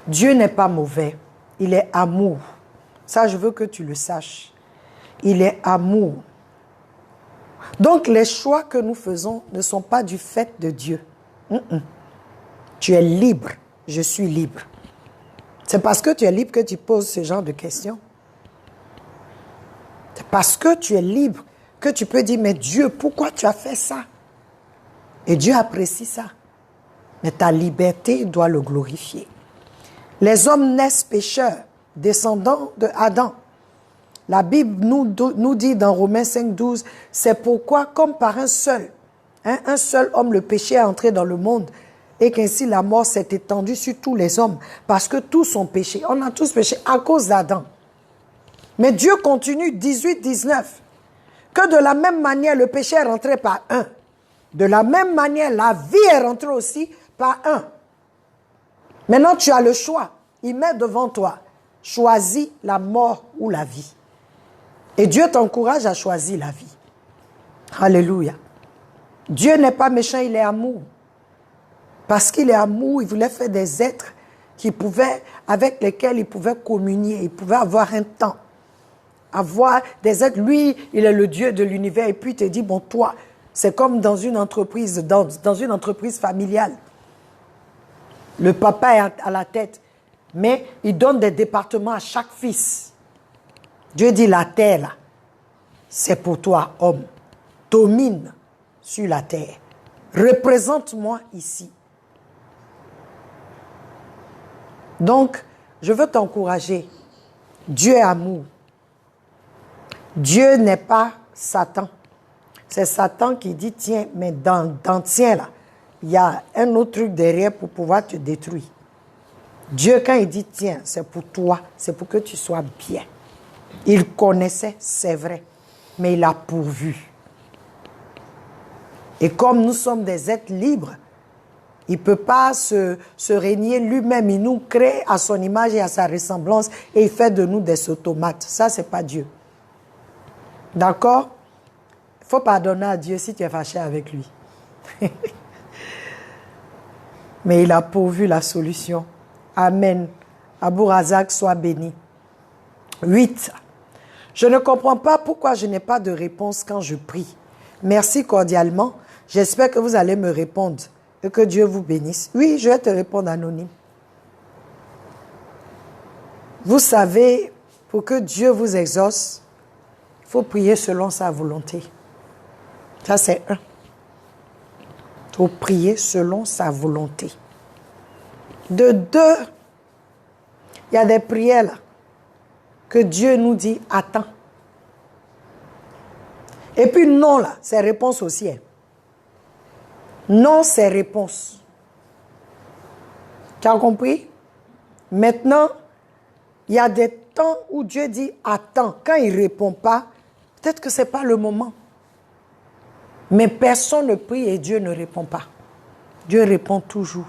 Dieu n'est pas mauvais, il est amour. Ça, je veux que tu le saches. Il est amour. Donc, les choix que nous faisons ne sont pas du fait de Dieu. Tu es libre, je suis libre. C'est parce que tu es libre que tu poses ce genre de questions. C'est parce que tu es libre que tu peux dire, mais Dieu, pourquoi tu as fait ça? Et Dieu apprécie ça. Mais ta liberté doit le glorifier. Les hommes naissent pécheurs, descendants de Adam. La Bible nous dit dans Romains 5, 12, c'est pourquoi, comme par un seul homme, le péché est entré dans le monde, et qu'ainsi la mort s'est étendue sur tous les hommes, parce que tous ont péché. On a tous péché à cause d'Adam. Mais Dieu continue, 18, 19, que de la même manière, le péché est rentré par un. De la même manière, la vie est rentrée aussi par un. Maintenant, tu as le choix. Il met devant toi, choisis la mort ou la vie. Et Dieu t'encourage à choisir la vie. Alléluia. Dieu n'est pas méchant, il est amour. Parce qu'il est amour, il voulait faire des êtres avec lesquels il pouvait communier, il pouvait avoir un temps. Avoir des êtres, lui, il est le Dieu de l'univers. Et puis il te dit, bon, toi, c'est comme dans une entreprise, dans une entreprise familiale. Le papa est à la tête, mais il donne des départements à chaque fils. Dieu dit, la terre, là, c'est pour toi, homme. Domine sur la terre. Représente-moi ici. Donc, je veux t'encourager. Dieu est amour. Dieu n'est pas Satan. C'est Satan qui dit, tiens, mais dans tiens là, il y a un autre truc derrière pour pouvoir te détruire. Dieu, quand il dit, tiens, c'est pour toi, c'est pour que tu sois bien. Il connaissait, c'est vrai, mais il a pourvu. Et comme nous sommes des êtres libres, il ne peut pas se régner lui-même. Il nous crée à son image et à sa ressemblance et il fait de nous des automates. Ça, ce n'est pas Dieu. D'accord? Il faut pardonner à Dieu si tu es fâché avec lui. Mais il a pourvu la solution. Amen. Abou Razak soit béni. 8. Je ne comprends pas pourquoi je n'ai pas de réponse quand je prie. Merci cordialement. J'espère que vous allez me répondre et que Dieu vous bénisse. Oui, je vais te répondre anonyme. Vous savez, pour que Dieu vous exauce, il faut prier selon sa volonté. Ça, c'est un. Il faut prier selon sa volonté. De deux, il y a des prières là, que Dieu nous dit, attends. Et puis non, là, c'est réponse aussi. Hein. Non, c'est réponse. Tu as compris? Maintenant, il y a des temps où Dieu dit, attends. Quand il ne répond pas, peut-être que ce n'est pas le moment. Mais personne ne prie et Dieu ne répond pas. Dieu répond toujours.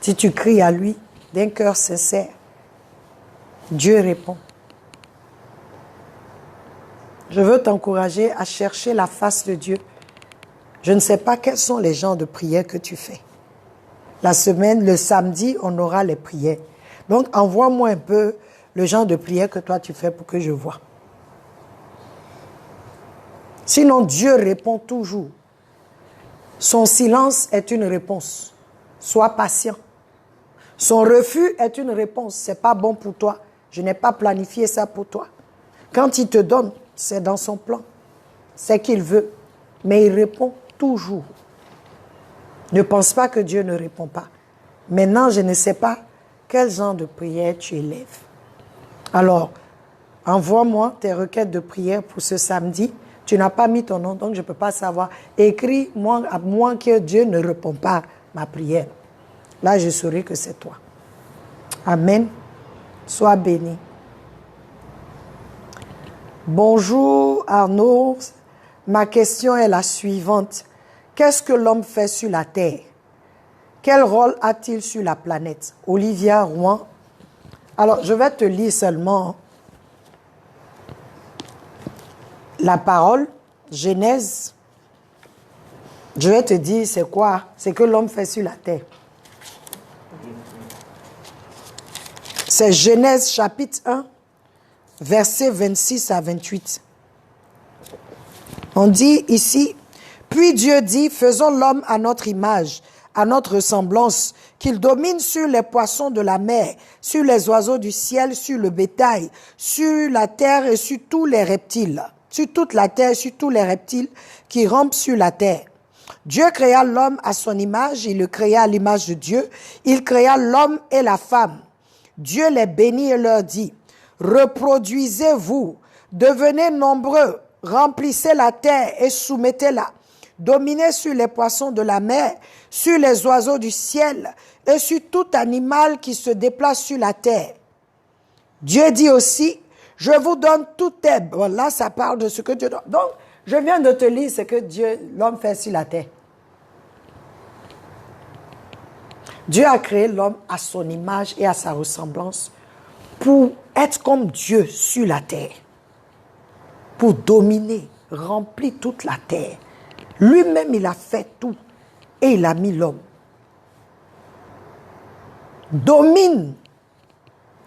Si tu cries à lui d'un cœur sincère, Dieu répond. Je veux t'encourager à chercher la face de Dieu. Je ne sais pas quels sont les genres de prières que tu fais. La semaine, le samedi, on aura les prières. Donc, envoie-moi un peu le genre de prière que toi tu fais pour que je vois. Sinon, Dieu répond toujours. Son silence est une réponse. Sois patient. Son refus est une réponse. Ce n'est pas bon pour toi. Je n'ai pas planifié ça pour toi. Quand il te donne, c'est dans son plan. C'est qu'il veut. Mais il répond toujours. Ne pense pas que Dieu ne répond pas. Maintenant, je ne sais pas quel genre de prière tu élèves. Alors, envoie-moi tes requêtes de prière pour ce samedi. Tu n'as pas mis ton nom, donc je ne peux pas savoir. Écris-moi à moins que Dieu ne répond pas à ma prière. Là, je saurai que c'est toi. Amen. Sois béni. Bonjour Arnaud. Ma question est la suivante. Qu'est-ce que l'homme fait sur la terre? Quel rôle a-t-il sur la planète? Olivia Rouen. Alors, je vais te lire seulement la parole, Genèse. Je vais te dire c'est quoi? C'est que l'homme fait sur la terre. C'est Genèse chapitre 1, versets 26 à 28. On dit ici, « Puis Dieu dit, faisons l'homme à notre image, à notre ressemblance, qu'il domine sur les poissons de la mer, sur les oiseaux du ciel, sur le bétail, sur la terre et sur tous les reptiles, sur toute la terre, sur tous les reptiles qui rampent sur la terre. Dieu créa l'homme à son image, il le créa à l'image de Dieu, il créa l'homme et la femme. Dieu les bénit et leur dit, « Reproduisez-vous, devenez nombreux, remplissez la terre et soumettez-la. Dominez sur les poissons de la mer, sur les oiseaux du ciel et sur tout animal qui se déplace sur la terre. » Dieu dit aussi, « Je vous donne toute herbe. » Bon, là, ça parle de ce que Dieu donne. Donc, je viens de te lire ce que l'homme fait sur la terre. Dieu a créé l'homme à son image et à sa ressemblance pour être comme Dieu sur la terre, pour dominer, remplir toute la terre. Lui-même, il a fait tout et il a mis l'homme. domine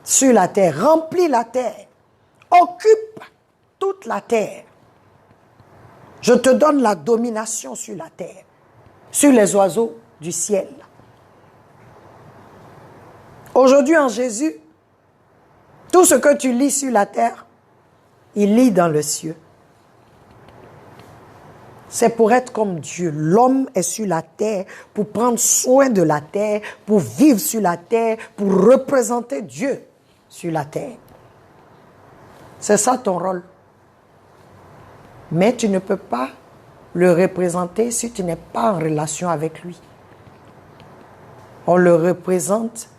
sur la terre, remplit la terre, occupe toute la terre. Je te donne la domination sur la terre, sur les oiseaux du ciel. Aujourd'hui en Jésus, tout ce que tu lis sur la terre, il lit dans le ciel. C'est pour être comme Dieu. L'homme est sur la terre pour prendre soin de la terre, pour vivre sur la terre, pour représenter Dieu sur la terre. C'est ça ton rôle. Mais tu ne peux pas le représenter si tu n'es pas en relation avec lui. On le représente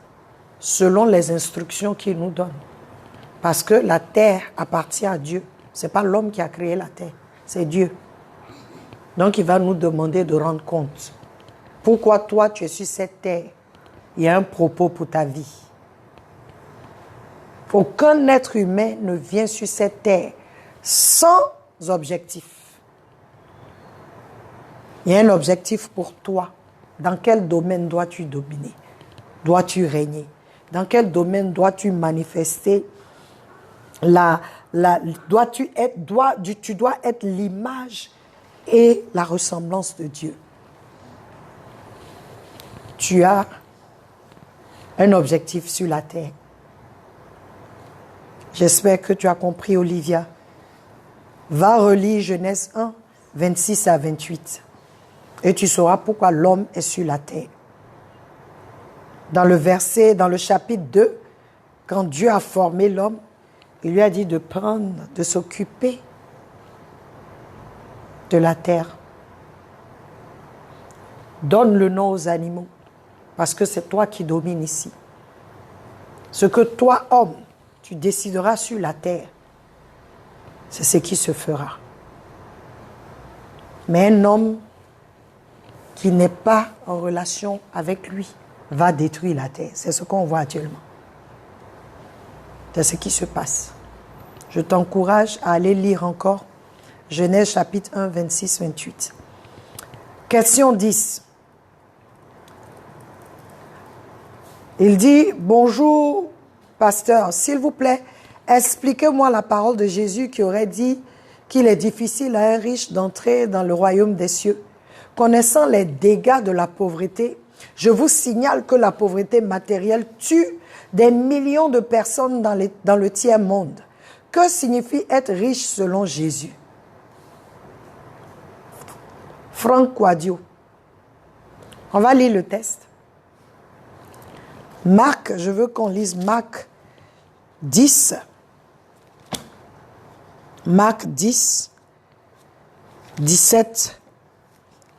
selon les instructions qu'il nous donne. Parce que la terre appartient à Dieu. Ce n'est pas l'homme qui a créé la terre, c'est Dieu. Donc il va nous demander de rendre compte. Pourquoi toi tu es sur cette terre? Il y a un propos pour ta vie. Aucun être humain ne vient sur cette terre sans objectif. Il y a un objectif pour toi. Dans quel domaine dois-tu dominer? Dois-tu régner? Dans quel domaine dois-tu manifester tu dois être l'image et la ressemblance de Dieu. Tu as un objectif sur la terre. J'espère que tu as compris, Olivia. Va relire Genèse 1, 26 à 28. Et tu sauras pourquoi l'homme est sur la terre. Dans le chapitre 2, quand Dieu a formé l'homme, il lui a dit de s'occuper de la terre. Donne le nom aux animaux, parce que c'est toi qui domines ici. Ce que toi, homme, tu décideras sur la terre, c'est ce qui se fera. Mais un homme qui n'est pas en relation avec lui va détruire la terre. C'est ce qu'on voit actuellement. C'est ce qui se passe. Je t'encourage à aller lire encore Genèse chapitre 1, 26, 28. Question 10. Il dit, bonjour, pasteur, s'il vous plaît, expliquez-moi la parole de Jésus qui aurait dit qu'il est difficile à un riche d'entrer dans le royaume des cieux. Connaissant les dégâts de la pauvreté, je vous signale que la pauvreté matérielle tue des millions de personnes dans le tiers-monde. Que signifie être riche selon Jésus? Franck Quadio. On va lire le texte. Marc, je veux qu'on lise Marc 10. Marc 10, 17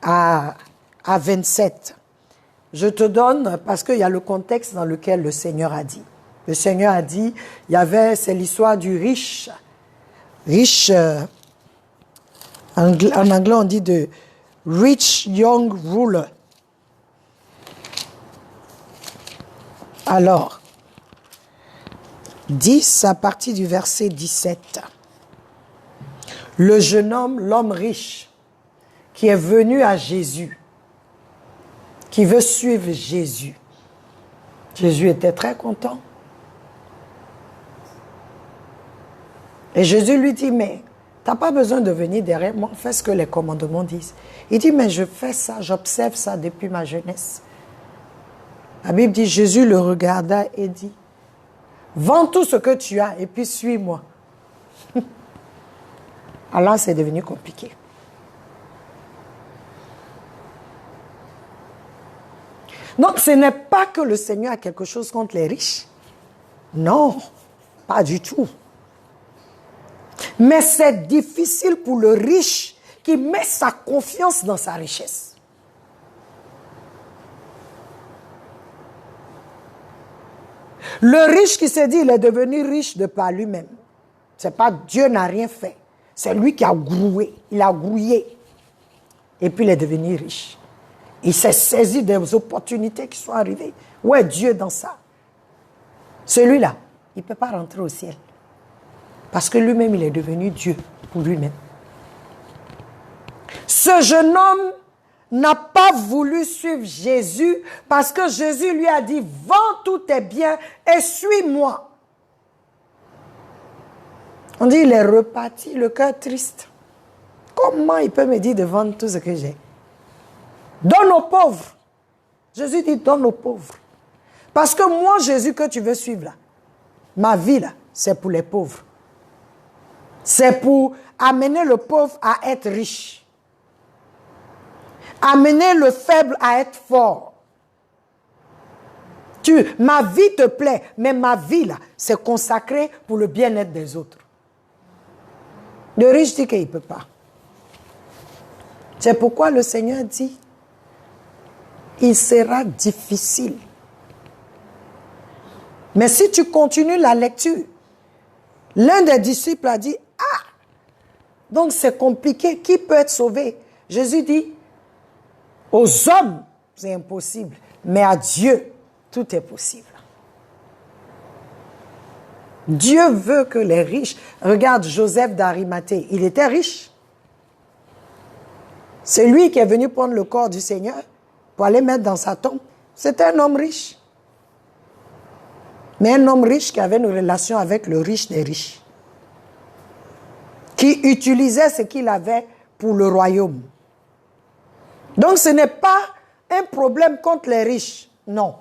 à 27. Je te donne, parce qu'il y a le contexte dans lequel le Seigneur a dit. Le Seigneur a dit, c'est l'histoire du riche. Riche, en anglais on dit de rich young ruler. Alors, 10 à partir du verset 17. Le jeune homme, l'homme riche, qui est venu à Jésus, qui veut suivre Jésus. Jésus était très content. Et Jésus lui dit, mais tu n'as pas besoin de venir derrière moi, fais ce que les commandements disent. Il dit, mais je fais ça, j'observe ça depuis ma jeunesse. La Bible dit, Jésus le regarda et dit, vends tout ce que tu as et puis suis-moi. Alors c'est devenu compliqué. Donc ce n'est pas que le Seigneur a quelque chose contre les riches. Non, pas du tout. Mais c'est difficile pour le riche qui met sa confiance dans sa richesse. Le riche qui se dit il est devenu riche de par lui-même. C'est pas Dieu n'a rien fait. C'est lui qui a groué. Il a grouillé. Et puis il est devenu riche. Il s'est saisi des opportunités qui sont arrivées. Où est Dieu dans ça? Celui-là, il ne peut pas rentrer au ciel. Parce que lui-même, il est devenu Dieu pour lui-même. Ce jeune homme n'a pas voulu suivre Jésus parce que Jésus lui a dit, vends tous tes biens et suis-moi. On dit, il est reparti, le cœur triste. Comment il peut me dire de vendre tout ce que j'ai? Donne aux pauvres. Jésus dit, donne aux pauvres. Parce que moi, Jésus, que tu veux suivre là, ma vie là, c'est pour les pauvres. C'est pour amener le pauvre à être riche. Amener le faible à être fort. Ma vie te plaît, mais ma vie là, c'est consacré pour le bien-être des autres. Le riche dit qu'il ne peut pas. C'est pourquoi le Seigneur dit, il sera difficile. Mais si tu continues la lecture, l'un des disciples a dit, ah, donc c'est compliqué, qui peut être sauvé? Jésus dit, aux hommes, c'est impossible, mais à Dieu, tout est possible. Dieu veut que les riches... Regarde Joseph d'Arimathée, il était riche. C'est lui qui est venu prendre le corps du Seigneur pour aller mettre dans sa tombe. C'était un homme riche. Mais un homme riche qui avait une relation avec le riche des riches. Qui utilisait ce qu'il avait pour le royaume. Donc ce n'est pas un problème contre les riches. Non,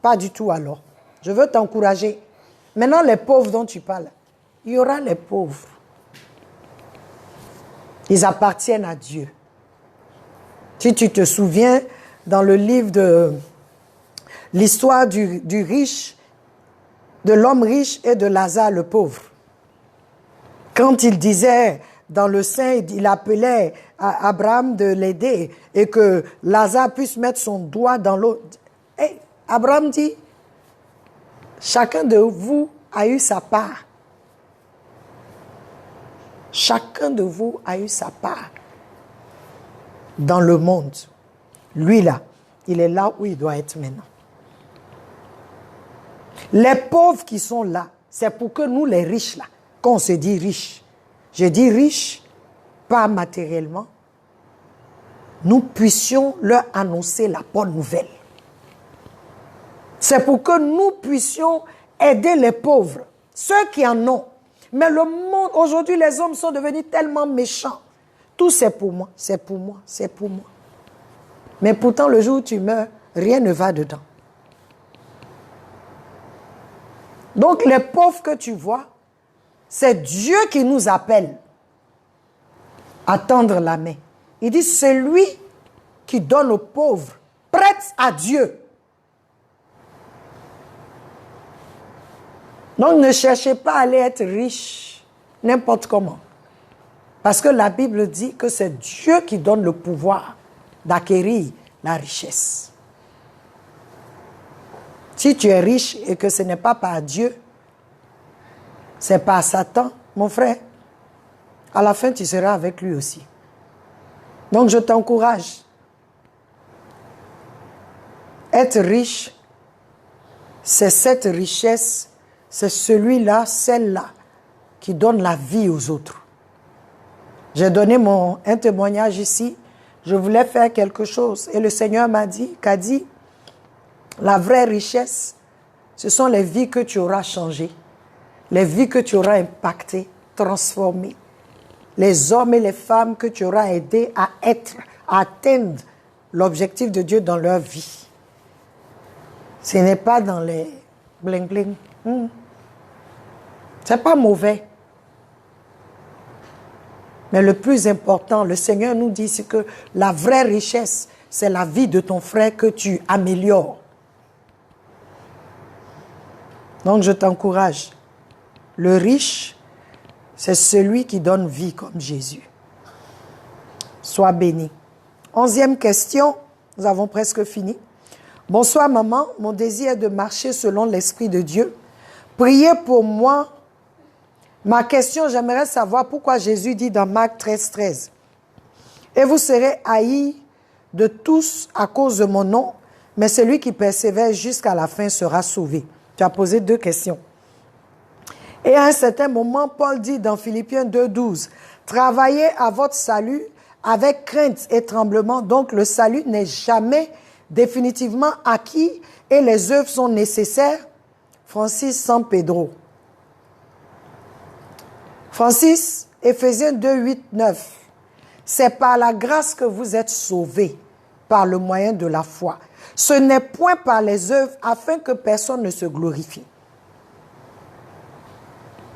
pas du tout alors. Je veux t'encourager. Maintenant, les pauvres dont tu parles, il y aura les pauvres. Ils appartiennent à Dieu. Si tu te souviens, dans le livre de l'histoire du riche, de l'homme riche et de Lazare le pauvre. Quand il disait dans le sein, il appelait à Abraham de l'aider et que Lazare puisse mettre son doigt dans l'eau. Hey, Abraham dit, chacun de vous a eu sa part. Chacun de vous a eu sa part dans le monde. Lui là, il est là où il doit être maintenant. Les pauvres qui sont là, c'est pour que nous les riches là, quand on se dit riches, je dis riches, pas matériellement, nous puissions leur annoncer la bonne nouvelle. C'est pour que nous puissions aider les pauvres, ceux qui en ont. Mais le monde, aujourd'hui, les hommes sont devenus tellement méchants. Tout c'est pour moi, c'est pour moi, c'est pour moi. Mais pourtant, le jour où tu meurs, rien ne va dedans. Donc, les pauvres que tu vois, c'est Dieu qui nous appelle à tendre la main. Il dit, celui qui donne aux pauvres, prête à Dieu. Donc, ne cherchez pas à aller être riche n'importe comment. Parce que la Bible dit que c'est Dieu qui donne le pouvoir d'acquérir la richesse. Si tu es riche et que ce n'est pas par Dieu, c'est par Satan, mon frère, à la fin tu seras avec lui aussi. Donc je t'encourage. Être riche, c'est cette richesse, c'est celui-là, celle-là, qui donne la vie aux autres. J'ai donné un témoignage ici. Je voulais faire quelque chose. Et le Seigneur m'a dit, la vraie richesse, ce sont les vies que tu auras changées. Les vies que tu auras impactées, transformées. Les hommes et les femmes que tu auras aidés à atteindre l'objectif de Dieu dans leur vie. Ce n'est pas dans les bling-bling. C'est pas mauvais. Mais le plus important, le Seigneur nous dit, c'est que la vraie richesse, c'est la vie de ton frère que tu améliores. Donc je t'encourage. Le riche, c'est celui qui donne vie comme Jésus. Sois béni. 11e question, nous avons presque fini. Bonsoir maman, mon désir est de marcher selon l'Esprit de Dieu. Priez pour moi. Ma question, j'aimerais savoir pourquoi Jésus dit dans Marc 13:13. Et vous serez haïs de tous à cause de mon nom, mais celui qui persévère jusqu'à la fin sera sauvé. Tu as posé 2 questions. Et à un certain moment, Paul dit dans Philippiens 2:12, travaillez à votre salut avec crainte et tremblement. Donc le salut n'est jamais définitivement acquis et les œuvres sont nécessaires. Francis San Pedro. Francis, Éphésiens 2, 8, 9. C'est par la grâce que vous êtes sauvés, par le moyen de la foi. Ce n'est point par les œuvres, afin que personne ne se glorifie.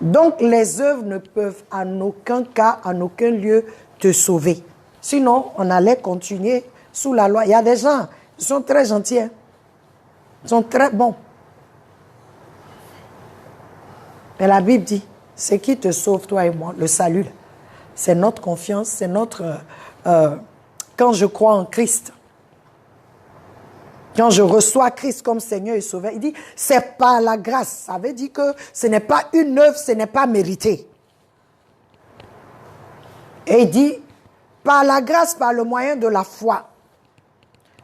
Donc les œuvres ne peuvent en aucun cas, en aucun lieu te sauver. Sinon, on allait continuer sous la loi. Il y a des gens, ils sont très gentils, hein? Ils sont très bons. Mais la Bible dit, c'est qui te sauve, toi et moi, le salut. C'est notre confiance, c'est notre... quand je crois en Christ, quand je reçois Christ comme Seigneur et Sauveur, il dit, c'est par la grâce. Ça veut dire que ce n'est pas une œuvre, ce n'est pas mérité. Et il dit, par la grâce, par le moyen de la foi.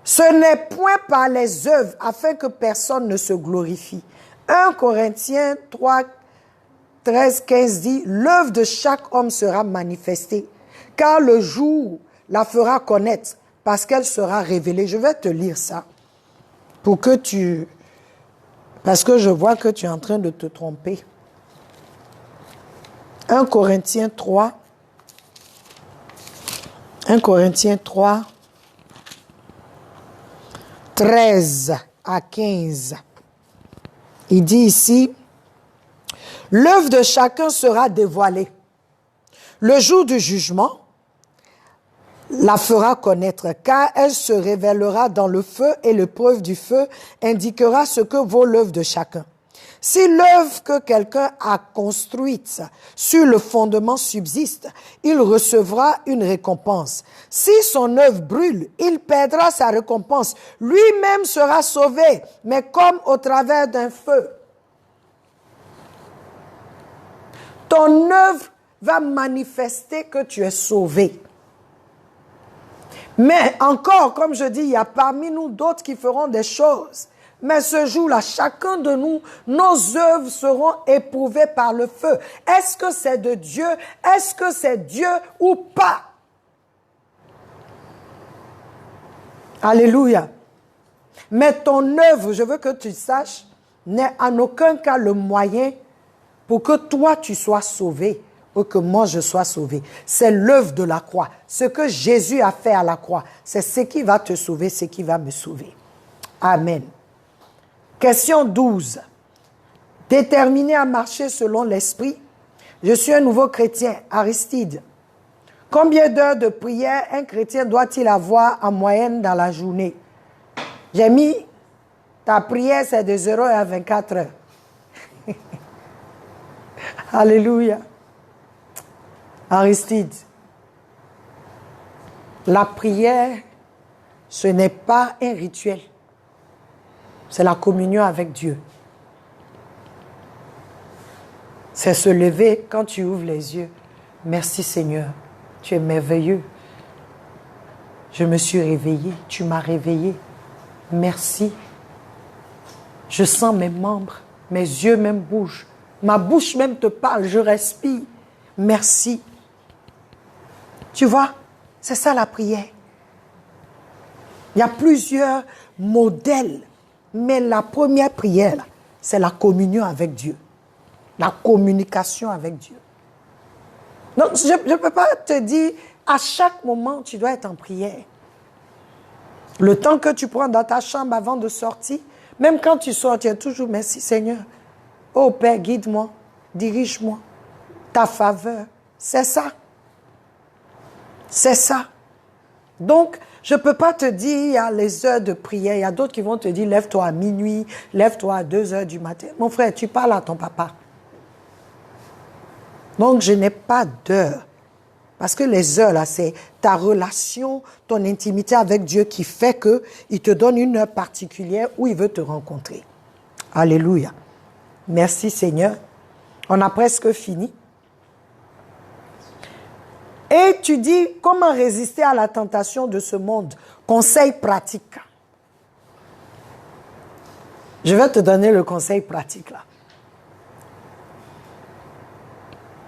Ce n'est point par les œuvres, afin que personne ne se glorifie. 1 Corinthiens 3, 13, 15 dit, l'œuvre de chaque homme sera manifestée, car le jour la fera connaître, parce qu'elle sera révélée. Je vais te lire ça, pour que tu... Parce que je vois que tu es en train de te tromper. 1 Corinthiens 3, 13 à 15. Il dit ici, l'œuvre de chacun sera dévoilée. Le jour du jugement la fera connaître, car elle se révélera dans le feu et l'épreuve du feu indiquera ce que vaut l'œuvre de chacun. Si l'œuvre que quelqu'un a construite sur le fondement subsiste, il recevra une récompense. Si son œuvre brûle, il perdra sa récompense. Lui-même sera sauvé, mais comme au travers d'un feu. Ton œuvre va manifester que tu es sauvé. Mais encore, comme je dis, il y a parmi nous d'autres qui feront des choses. Mais ce jour-là, chacun de nous, nos œuvres seront éprouvées par le feu. Est-ce que c'est de Dieu? Est-ce que c'est Dieu ou pas? Alléluia. Mais ton œuvre, je veux que tu saches, n'est en aucun cas le moyen pour que toi tu sois sauvé ou que moi je sois sauvé. C'est l'œuvre de la croix. Ce que Jésus a fait à la croix, c'est ce qui va te sauver, ce qui va me sauver. Amen. Question 12. Déterminé à marcher selon l'esprit. Je suis un nouveau chrétien, Aristide. Combien d'heures de prière un chrétien doit-il avoir en moyenne dans la journée? J'ai mis, ta prière c'est de 0 à 24 heures. Alléluia. Aristide, la prière, ce n'est pas un rituel. C'est la communion avec Dieu. C'est se lever quand tu ouvres les yeux. Merci Seigneur, tu es merveilleux. Je me suis réveillée, tu m'as réveillée. Merci. Je sens mes membres, mes yeux même bougent. Ma bouche même te parle, je respire. Merci. Tu vois, c'est ça la prière. Il y a plusieurs modèles, mais la première prière, c'est la communion avec Dieu. La communication avec Dieu. Donc, je ne peux pas te dire, à chaque moment, tu dois être en prière. Le temps que tu prends dans ta chambre avant de sortir, même quand tu sors, tu es toujours, merci Seigneur. Oh Père, guide-moi, dirige-moi, ta faveur. C'est ça. C'est ça. Donc, je ne peux pas te dire, il y a les heures de prière. Il y a d'autres qui vont te dire, lève-toi à minuit, lève-toi à 2 heures du matin. Mon frère, tu parles à ton papa. Donc, je n'ai pas d'heure. Parce que les heures, là, c'est ta relation, ton intimité avec Dieu qui fait qu'il te donne une heure particulière où il veut te rencontrer. Alléluia. Merci Seigneur. On a presque fini. Et tu dis, comment résister à la tentation de ce monde? Conseil pratique. Je vais te donner le conseil pratique là.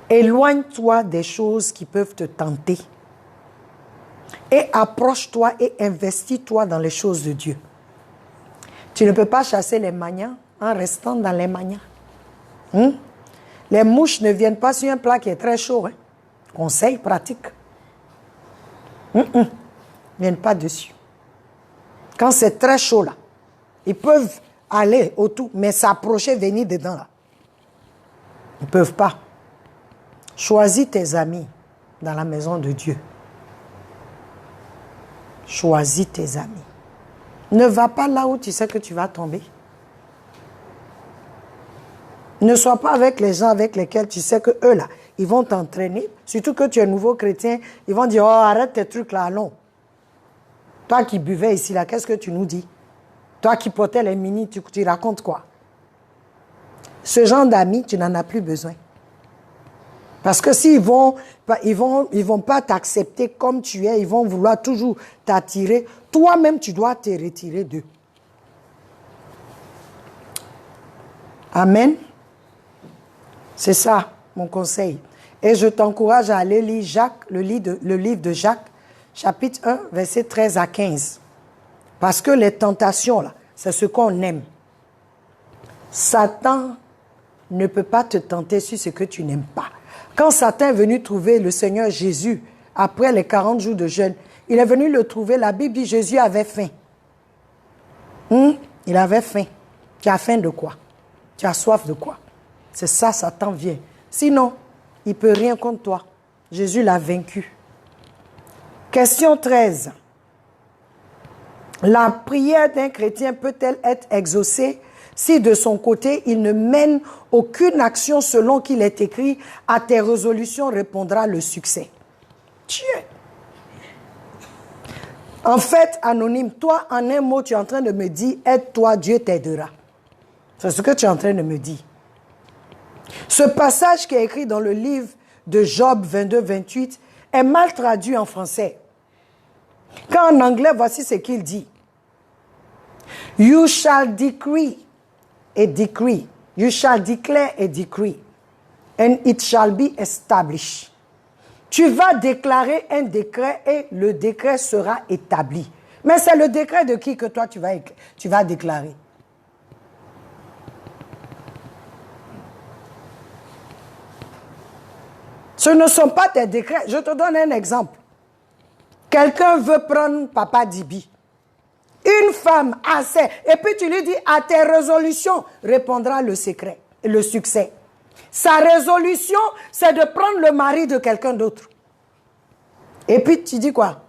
Éloigne-toi des choses qui peuvent te tenter. et approche-toi et investis-toi dans les choses de Dieu. Tu ne peux pas chasser les manias en restant dans les manias. Les mouches ne viennent pas sur un plat qui est très chaud. Conseil pratique. Ne viennent pas dessus. Quand c'est très chaud là, ils peuvent aller autour, mais s'approcher, venir dedans là. Ils ne peuvent pas. Choisis tes amis dans la maison de Dieu. Choisis tes amis. Ne va pas là où tu sais que tu vas tomber. Ne sois pas avec les gens avec lesquels tu sais que eux là, ils vont t'entraîner. Surtout que tu es nouveau chrétien, ils vont dire, oh arrête tes trucs là, non. Toi qui buvais ici là, qu'est-ce que tu nous dis? Toi qui portais les mini, tu racontes quoi? Ce genre d'amis, tu n'en as plus besoin. Parce que s'ils vont pas t'accepter comme tu es, ils vont vouloir toujours t'attirer. Toi-même, tu dois te retirer d'eux. Amen. C'est ça, mon conseil. Et je t'encourage à aller lire Jacques, le livre de Jacques, chapitre 1, versets 13 à 15. Parce que les tentations, là, c'est ce qu'on aime. Satan ne peut pas te tenter sur ce que tu n'aimes pas. Quand Satan est venu trouver le Seigneur Jésus, après les 40 jours de jeûne, il est venu le trouver, la Bible dit Jésus avait faim. Il avait faim. Tu as faim de quoi? Tu as soif de quoi? C'est ça, Satan vient. Sinon, il ne peut rien contre toi. Jésus l'a vaincu. Question 13. La prière d'un chrétien peut-elle être exaucée si de son côté, il ne mène aucune action selon qu'il est écrit, à tes résolutions répondra le succès? Dieu. En fait, anonyme, toi, en un mot, tu es en train de me dire, aide-toi, Dieu t'aidera. C'est ce que tu es en train de me dire. Ce passage qui est écrit dans le livre de Job 22-28 est mal traduit en français. Quand en anglais, voici ce qu'il dit. You shall decree a decree. You shall declare a decree. And it shall be established. Tu vas déclarer un décret et le décret sera établi. Mais c'est le décret de qui que toi tu vas déclarer? Ce ne sont pas tes décrets. Je te donne un exemple. Quelqu'un veut prendre Papa Dibi. Une femme assez. Et puis tu lui dis, à tes résolutions répondra le secret, le succès. Sa résolution, c'est de prendre le mari de quelqu'un d'autre. Et puis tu dis quoi?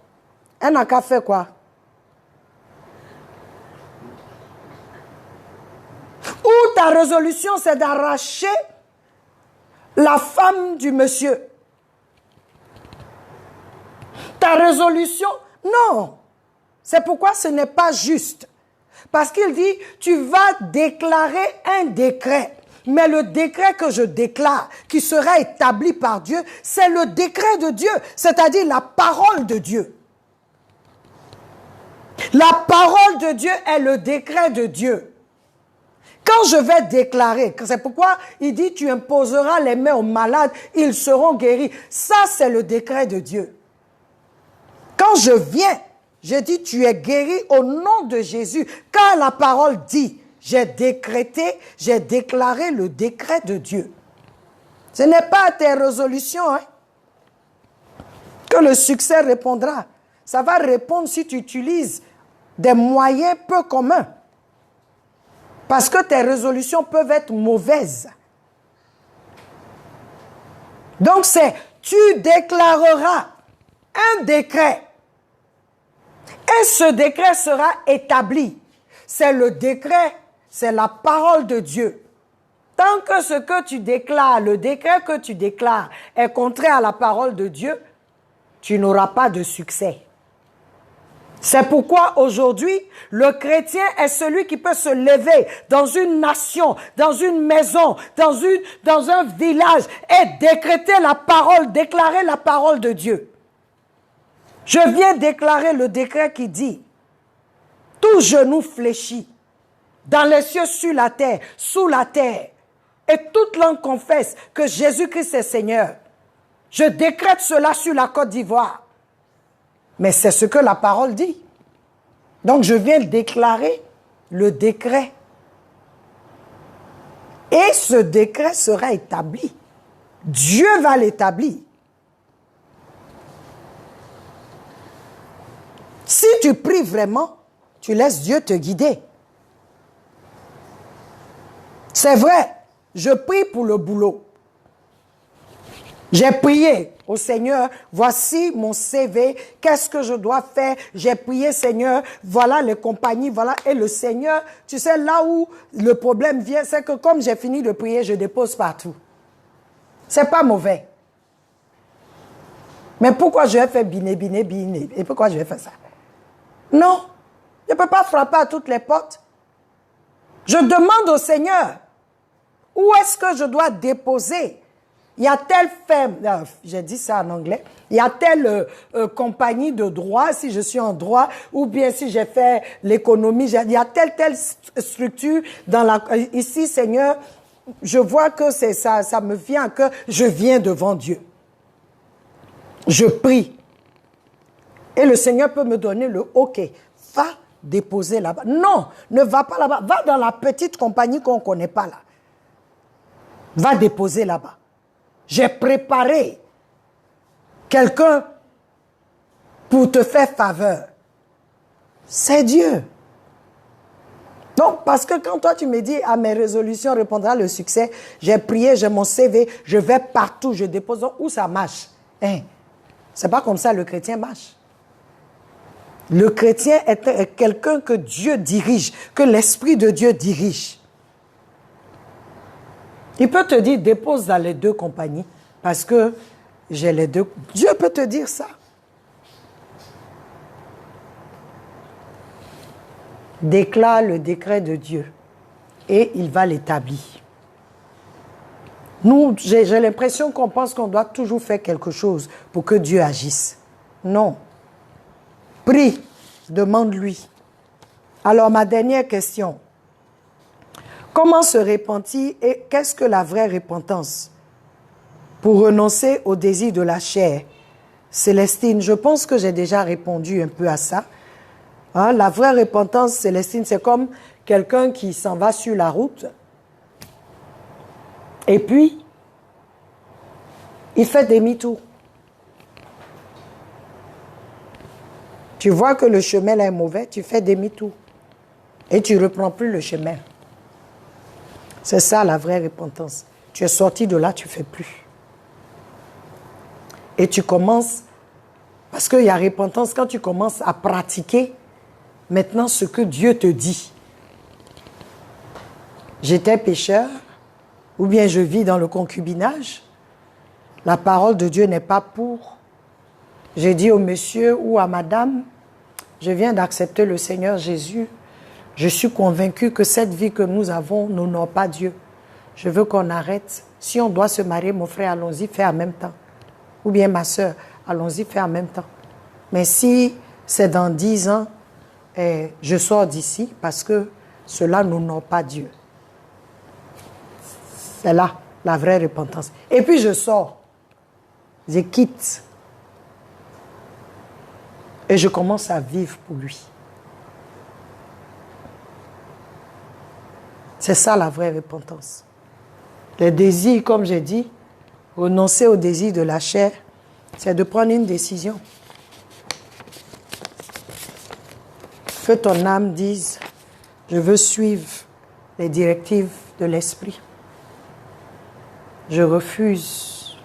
Elle n'a qu'à faire quoi? Ou ta résolution, c'est d'arracher la femme du monsieur. Ta résolution, non. C'est pourquoi ce n'est pas juste. Parce qu'il dit, tu vas déclarer un décret. Mais le décret que je déclare, qui sera établi par Dieu, c'est le décret de Dieu, c'est-à-dire la parole de Dieu. La parole de Dieu est le décret de Dieu. Quand je vais déclarer, c'est pourquoi il dit, tu imposeras les mains aux malades, ils seront guéris. Ça, c'est le décret de Dieu. Quand je viens, je dis, tu es guéri au nom de Jésus. Car la parole dit, j'ai décrété, j'ai déclaré le décret de Dieu. Ce n'est pas à tes résolutions que le succès répondra. Ça va répondre si tu utilises des moyens peu communs. Parce que tes résolutions peuvent être mauvaises. Donc c'est, tu déclareras un décret. Et ce décret sera établi. C'est le décret, c'est la parole de Dieu. Tant que ce que tu déclares, le décret que tu déclares est contraire à la parole de Dieu, tu n'auras pas de succès. C'est pourquoi aujourd'hui, le chrétien est celui qui peut se lever dans une nation, dans une maison, dans un village et décréter la parole, déclarer la parole de Dieu. Je viens déclarer le décret qui dit, tout genou fléchit, dans les cieux, sur la terre, sous la terre, et toute langue confesse que Jésus-Christ est Seigneur. Je décrète cela sur la Côte d'Ivoire. Mais c'est ce que la parole dit. Donc je viens déclarer le décret. Et ce décret sera établi. Dieu va l'établir. Si tu pries vraiment, tu laisses Dieu te guider. C'est vrai, je prie pour le boulot. J'ai prié au Seigneur, voici mon CV, qu'est-ce que je dois faire? J'ai prié, Seigneur, voilà les compagnies, voilà. Et le Seigneur, tu sais, là où le problème vient, c'est que comme j'ai fini de prier, je dépose partout. C'est pas mauvais. Mais pourquoi je vais faire biné? Et pourquoi je vais faire ça? Non, je ne peux pas frapper à toutes les portes. Je demande au Seigneur, où est-ce que je dois déposer? Il y a telle ferme, j'ai dit ça en anglais, il y a telle compagnie de droit, si je suis en droit, ou bien si j'ai fait l'économie, il y a telle structure dans ici, Seigneur, je vois que c'est ça, ça me vient à cœur, je viens devant Dieu. Je prie. Et le Seigneur peut me donner le OK. Va déposer là-bas. Non, ne va pas là-bas. Va dans la petite compagnie qu'on ne connaît pas là. Va déposer là-bas. J'ai préparé quelqu'un pour te faire faveur. C'est Dieu. Donc, parce que quand toi tu me dis à mes résolutions répondra le succès, j'ai prié, j'ai mon CV, je vais partout, je dépose. Où ça marche? Hein? C'est pas comme ça le chrétien marche. Le chrétien est quelqu'un que Dieu dirige, que l'Esprit de Dieu dirige. Il peut te dire, dépose dans les deux compagnies, parce que j'ai les deux. Dieu peut te dire ça. Déclare le décret de Dieu et il va l'établir. Nous, j'ai l'impression qu'on pense qu'on doit toujours faire quelque chose pour que Dieu agisse. Non. Prie, demande-lui. Alors, ma dernière question. Comment se repentir et qu'est-ce que la vraie repentance? Pour renoncer au désir de la chair. Célestine, je pense que j'ai déjà répondu un peu à ça. Hein, la vraie repentance, Célestine, c'est comme quelqu'un qui s'en va sur la route et puis il fait demi-tour. Tu vois que le chemin là est mauvais, tu fais demi-tour et tu ne reprends plus le chemin. C'est ça la vraie repentance. Tu es sorti de là, tu ne fais plus. Et tu commences, parce qu'il y a repentance quand tu commences à pratiquer maintenant ce que Dieu te dit. J'étais pécheur, ou bien je vis dans le concubinage. La parole de Dieu n'est pas pour. J'ai dit au monsieur ou à madame, je viens d'accepter le Seigneur Jésus. Je suis convaincu que cette vie que nous avons n'honore pas Dieu. Je veux qu'on arrête. Si on doit se marier, mon frère, allons-y, fais en même temps. Ou bien ma soeur, allons-y, fais en même temps. Mais si c'est dans 10 ans, je sors d'ici parce que cela n'honore pas Dieu. C'est là la vraie repentance. Et puis je sors. Je quitte. Et je commence à vivre pour lui. C'est ça la vraie repentance. Les désirs, comme j'ai dit, renoncer au désir de la chair, c'est de prendre une décision. Que ton âme dise, je veux suivre les directives de l'esprit. Je refuse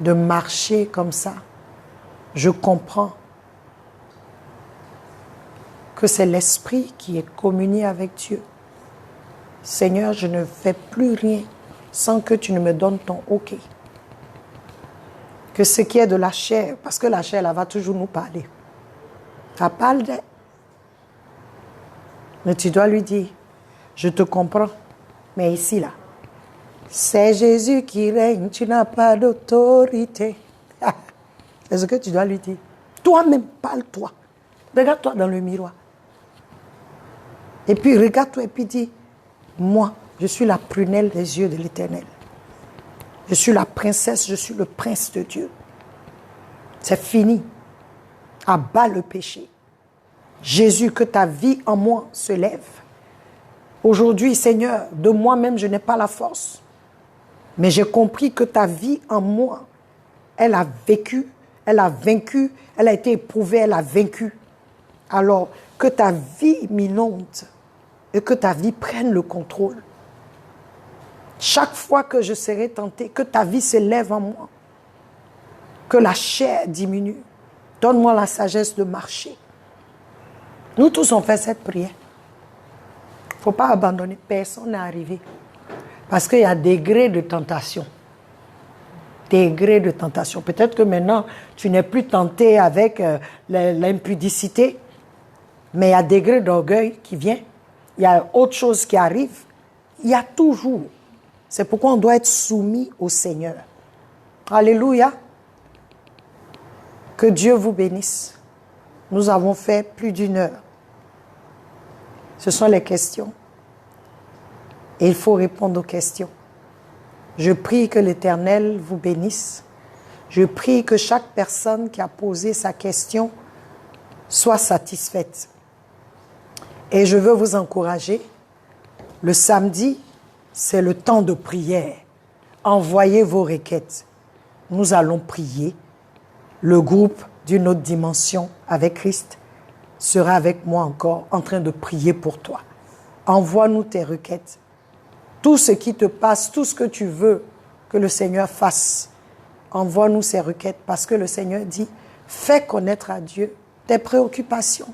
de marcher comme ça. Je comprends que c'est l'esprit qui est communié avec Dieu. Seigneur, je ne fais plus rien sans que tu ne me donnes ton OK. Que ce qui est de la chair, parce que la chair, elle va toujours nous parler. Ça parle d'elle. Mais tu dois lui dire, je te comprends, mais ici, là, c'est Jésus qui règne, tu n'as pas d'autorité. C'est ce que tu dois lui dire. Toi-même, parle-toi. Regarde-toi dans le miroir. Et puis, regarde-toi et puis dis, moi, je suis la prunelle des yeux de l'Éternel. Je suis la princesse, je suis le prince de Dieu. C'est fini. Abat le péché. Jésus, que ta vie en moi se lève. Aujourd'hui, Seigneur, de moi-même, je n'ai pas la force. Mais j'ai compris que ta vie en moi, elle a vécu, elle a vaincu, elle a été éprouvée, elle a vaincu. Alors, que ta vie m'inonde et que ta vie prenne le contrôle. Chaque fois que je serai tenté, que ta vie s'élève en moi. Que la chair diminue. Donne-moi la sagesse de marcher. Nous tous, on fait cette prière. Il ne faut pas abandonner. Personne n'est arrivé. Parce qu'il y a des degrés de tentation. Degrés de tentation. Peut-être que maintenant, tu n'es plus tenté avec l'impudicité, mais il y a des degrés d'orgueil qui vient. Il y a autre chose qui arrive. Il y a toujours. C'est pourquoi on doit être soumis au Seigneur. Alléluia. Que Dieu vous bénisse. Nous avons fait plus d'1 heure. Ce sont les questions. Et il faut répondre aux questions. Je prie que l'Éternel vous bénisse. Je prie que chaque personne qui a posé sa question soit satisfaite. Et je veux vous encourager. Le samedi, c'est le temps de prière. Envoyez vos requêtes. Nous allons prier. Le groupe d'une autre dimension avec Christ sera avec moi encore en train de prier pour toi. Envoie-nous tes requêtes. Tout ce qui te passe, tout ce que tu veux que le Seigneur fasse, envoie-nous ces requêtes parce que le Seigneur dit, fais connaître à Dieu tes préoccupations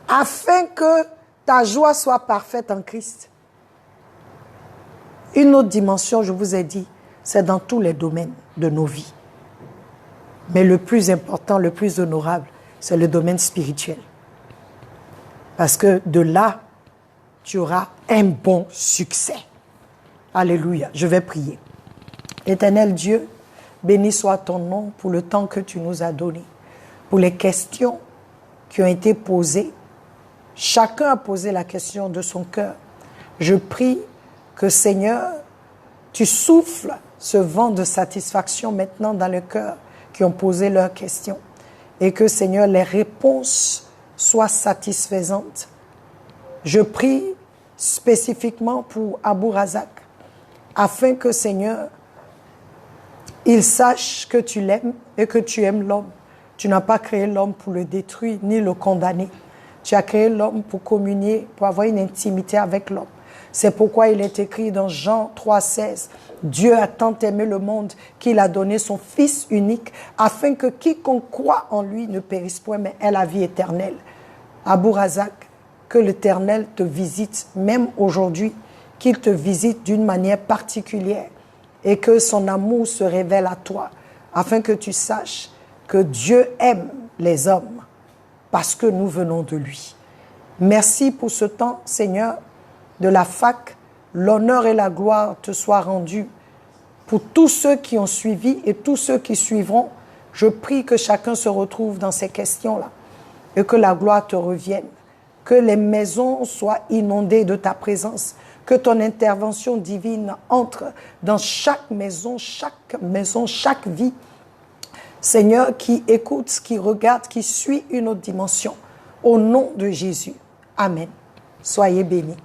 afin que ta joie soit parfaite en Christ. Une autre dimension, je vous ai dit, c'est dans tous les domaines de nos vies. Mais le plus important, le plus honorable, c'est le domaine spirituel. Parce que de là, tu auras un bon succès. Alléluia. Je vais prier. Éternel Dieu, béni soit ton nom pour le temps que tu nous as donné, pour les questions qui ont été posées. Chacun a posé la question de son cœur. Je prie que, Seigneur, tu souffles ce vent de satisfaction maintenant dans le cœur qui ont posé leurs questions. Et que, Seigneur, les réponses soient satisfaisantes. Je prie spécifiquement pour Abou Razak, afin que, Seigneur, il sache que tu l'aimes et que tu aimes l'homme. Tu n'as pas créé l'homme pour le détruire ni le condamner. Tu as créé l'homme pour communier, pour avoir une intimité avec l'homme. C'est pourquoi il est écrit dans Jean 3,16, Dieu a tant aimé le monde qu'il a donné son Fils unique, afin que quiconque croit en lui ne périsse point, mais ait la vie éternelle. Abou Razak, que l'Éternel te visite, même aujourd'hui, qu'il te visite d'une manière particulière et que son amour se révèle à toi, afin que tu saches que Dieu aime les hommes parce que nous venons de lui. Merci pour ce temps, Seigneur, de la fac. L'honneur et la gloire te soient rendus pour tous ceux qui ont suivi et tous ceux qui suivront. Je prie que chacun se retrouve dans ces questions-là et que la gloire te revienne, que les maisons soient inondées de ta présence, que ton intervention divine entre dans chaque maison, chaque vie. Seigneur, qui écoute, qui regarde, qui suit une autre dimension. Au nom de Jésus. Amen. Soyez bénis.